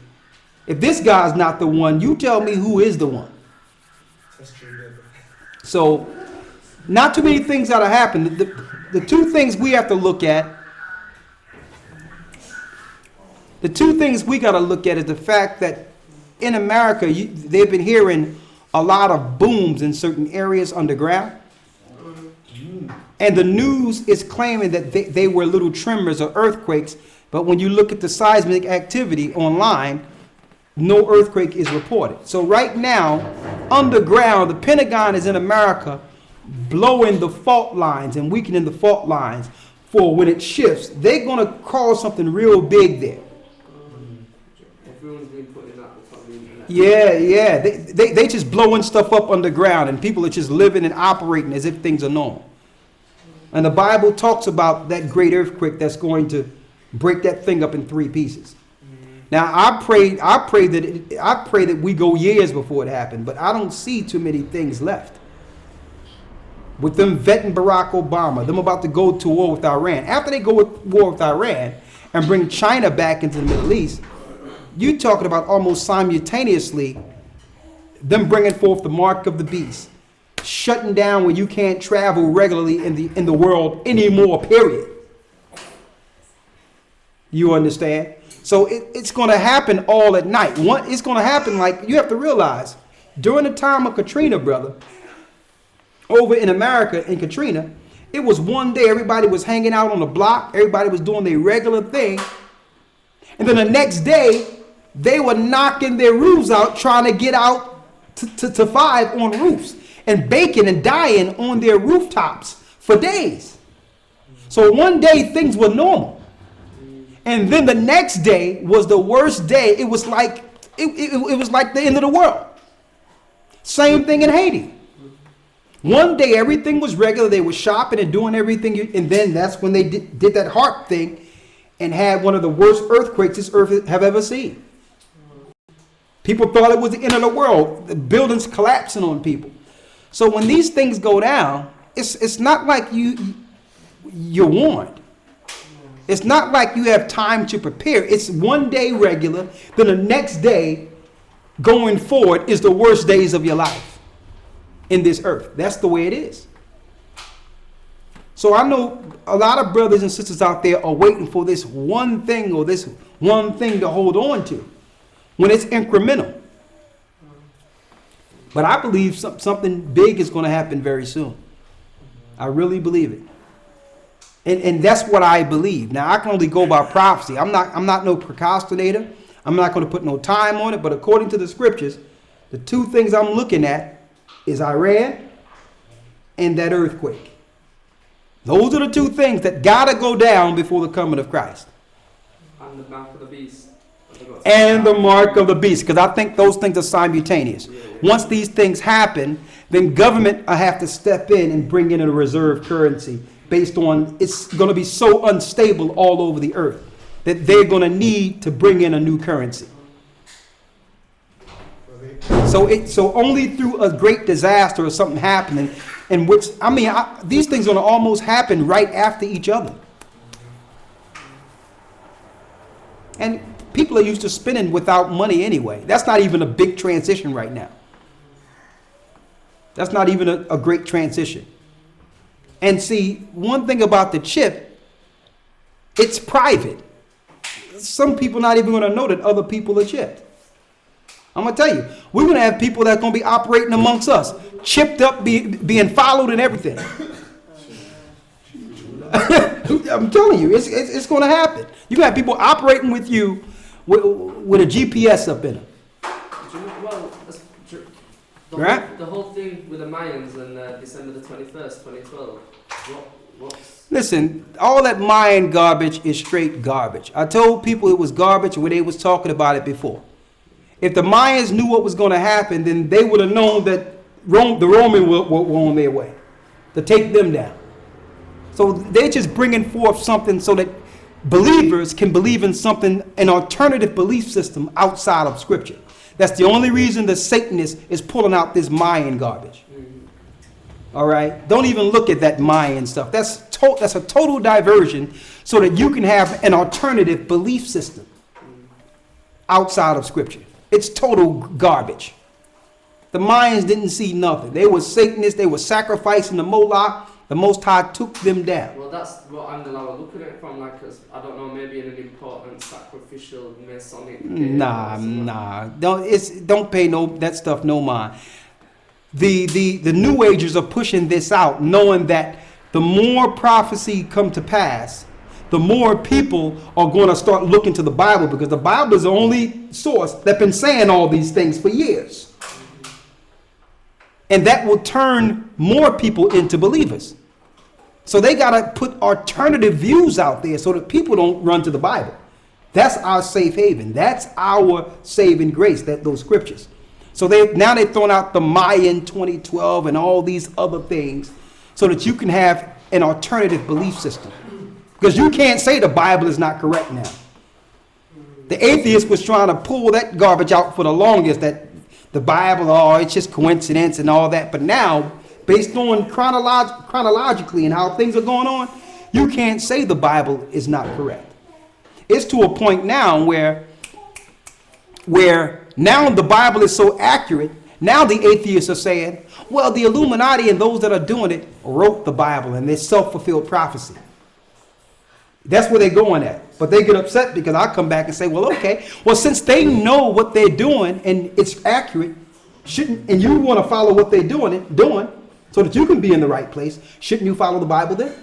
if this guy's not the one, you tell me who is the one. So, not too many things that have happened. The two things we have to look at, the two things we got to look at is the fact that in America, they've been hearing a lot of booms in certain areas underground. And the news is claiming that they were little tremors or earthquakes, but when you look at the seismic activity online, no earthquake is reported. So right now, underground, the Pentagon is in America blowing the fault lines and weakening the fault lines for when it shifts. They're going to cause something real big there. Everyone's been putting that on the internet. Yeah. They just blowing stuff up underground, and people are just living and operating as if things are normal. And the Bible talks about that great earthquake that's going to break that thing up in 3 pieces. Now I pray that we go years before it happened, but I don't see too many things left. With them vetting Barack Obama, them about to go to war with Iran. After they go to war with Iran and bring China back into the Middle East, you're talking about almost simultaneously them bringing forth the mark of the beast, shutting down where you can't travel regularly in the world anymore, period. You understand? So it's going to happen all at night. It's going to happen like, you have to realize, during the time of Katrina, brother, over in America in Katrina, it was one day everybody was hanging out on the block. Everybody was doing their regular thing. And then the next day, they were knocking their roofs out, trying to get out to 5 on roofs and baking and dying on their rooftops for days. So one day things were normal. And then the next day was the worst day. It was like it was like the end of the world. Same thing in Haiti. One day everything was regular. They were shopping and doing everything. And then that's when they did that HARP thing and had one of the worst earthquakes this earth have ever seen. People thought it was the end of the world. The buildings collapsing on people. So when these things go down, it's not like you're warned. It's not like you have time to prepare. It's one day regular. Then the next day going forward is the worst days of your life in this earth. That's the way it is. So I know a lot of brothers and sisters out there are waiting for this one thing or this one thing to hold on to when it's incremental. But I believe something big is going to happen very soon. I really believe it. And that's what I believe. Now, I can only go by prophecy. I'm not no procrastinator. I'm not going to put no time on it. But according to the scriptures, the 2 things I'm looking at is Iran and that earthquake. Those are the 2 things that got to go down before the coming of Christ. And the mark of the beast. And the mark of the beast. Because I think those things are simultaneous. Once these things happen, then government will have to step in and bring in a reserve currency. Based on it's going to be so unstable all over the earth that they're going to need to bring in a new currency. So only through a great disaster or something happening, in which these things are going to almost happen right after each other. And people are used to spending without money anyway. That's not even a big transition right now. That's not even a great transition. And see, one thing about the chip, it's private. Some people not even going to know that other people are chipped. I'm going to tell you, we're going to have people that's going to be operating amongst us, chipped up, being followed and everything. I'm telling you, it's going to happen. You're going to have people operating with you with a GPS up in them. Well, the whole thing with the Mayans and December the 21st, 2012, what's... Listen, all that Mayan garbage is straight garbage. I told people it was garbage when they was talking about it before. If the Mayans knew what was going to happen, then they would have known that the Romans were on their way to take them down. So they're just bringing forth something so that believers can believe in something, an alternative belief system outside of Scripture. That's the only reason the Satanist is pulling out this Mayan garbage. All right? Don't even look at that Mayan stuff. That's a total diversion so that you can have an alternative belief system outside of Scripture. It's total garbage. The Mayans didn't see nothing. They were Satanists. They were sacrificing the Moloch. The Most High took them down. Well, that's what angle I was looking at it from, like, I don't know, maybe in an important sacrificial Masonic. Nah. Don't pay that stuff no mind. The New Agers are pushing this out, knowing that the more prophecy come to pass, the more people are going to start looking to the Bible, because the Bible is the only source that's been saying all these things for years. And that will turn more people into believers. So they got to put alternative views out there so that people don't run to the Bible. That's our safe haven. That's our saving grace, those scriptures. So they've thrown out the Mayan 2012 and all these other things so that you can have an alternative belief system. Because you can't say the Bible is not correct now. The atheist was trying to pull that garbage out for the longest, that the Bible, it's just coincidence and all that. But now, based on chronologically and how things are going on, you can't say the Bible is not correct. It's to a point now where now the Bible is so accurate, now the atheists are saying, well, the Illuminati and those that are doing it wrote the Bible and it's self-fulfilled prophecy. That's where they're going at. But they get upset because I come back and say, well, okay, well, since they know what they're doing and it's accurate, and you want to follow what they're doing so that you can be in the right place, shouldn't you follow the Bible then?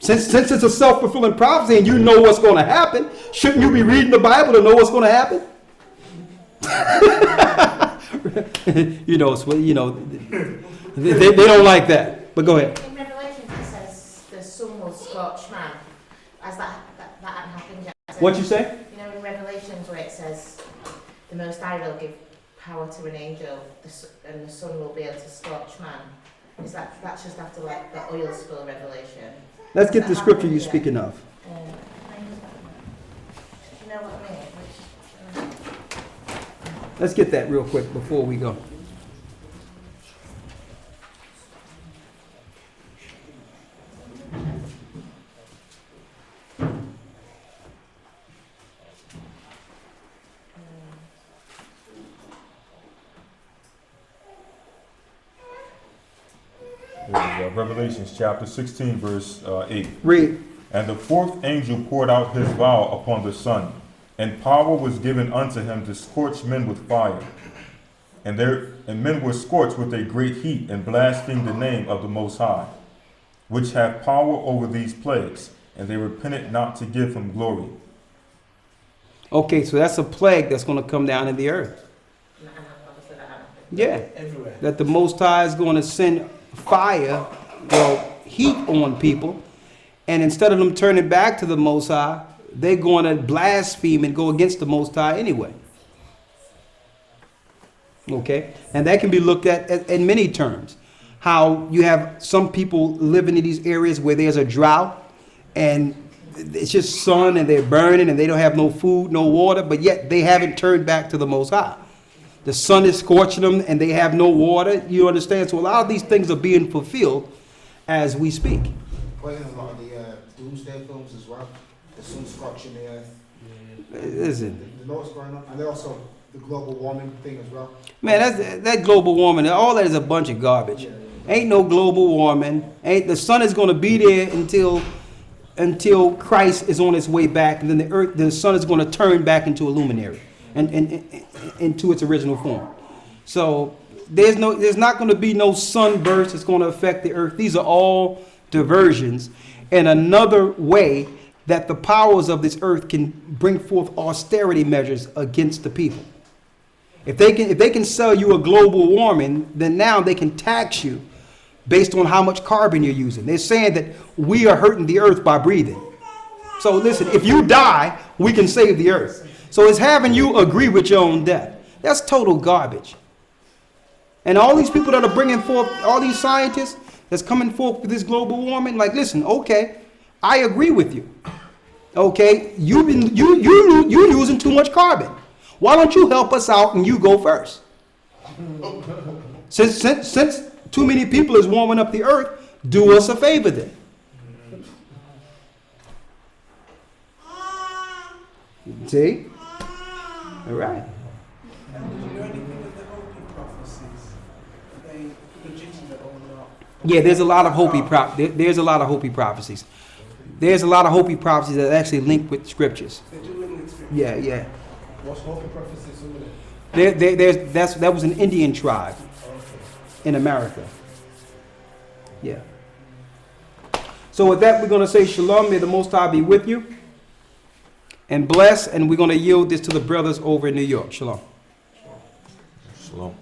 Since it's a self-fulfilling prophecy and you know what's going to happen, shouldn't you be reading the Bible to know what's going to happen? They don't like that. But go ahead. In Revelation it says the sun will scorch man. Has that hadn't happened yet? What you say? You know in Revelations where it says the Most High will give power to an angel and the sun will be able to scorch man. That's just after like the oil spill revelation? Let's get the scripture you're speaking of. Do you know what I mean? Let's get that real quick before we go. Revelation chapter 16, verse 8. Read. And the fourth angel poured out his vial upon the sun, and power was given unto him to scorch men with fire. And men were scorched with a great heat, and blasphemed the name of the Most High, which hath power over these plagues, and they repented not to give him glory. Okay, so that's a plague that's going to come down in the earth. Yeah. Everywhere. That the Most High is going to send fire, heat on people, and instead of them turning back to the Most High, they're going to blaspheme and go against the Most High anyway. Okay, and that can be looked at in many terms. How you have some people living in these areas where there's a drought and it's just sun and they're burning and they don't have no food, no water, but yet they haven't turned back to the Most High. The sun is scorching them and they have no water. You understand? So a lot of these things are being fulfilled as we speak. Playing a lot of the doomsday films as well. The sun scorching the earth. Listen. You know what's going on? And also the global warming thing as well. Man, that global warming, all that is a bunch of garbage. Ain't no global warming. The sun is going to be there until Christ is on his way back, and then the sun is going to turn back into a luminary and into its original form. So there's not going to be no sunburst that's going to affect the earth. These are all diversions and another way that the powers of this earth can bring forth austerity measures against the people. If they can sell you a global warming, then now they can tax you based on how much carbon you're using. They're saying that we are hurting the earth by breathing. So listen, if you die, we can save the earth. So it's having you agree with your own death. That's total garbage. And all these people that are bringing forth, all these scientists that's coming forth with this global warming, like, listen, okay, I agree with you. Okay, you're using too much carbon. Why don't you help us out and you go first? Since too many people is warming up the earth, do us a favor then. See? All right. And did you know anything of the Hopi prophecies? Are they legitimate or not? Yeah, there's a lot of Hopi there's a lot of Hopi prophecies. There's a lot of Hopi prophecies that actually link with scriptures. They do link with scripture. Yeah. What's Hopi prophecy? Some of them. That was an Indian tribe in America. Yeah. So with that, we're going to say shalom. May the Most High be with you and bless. And we're going to yield this to the brothers over in New York. Shalom. Shalom.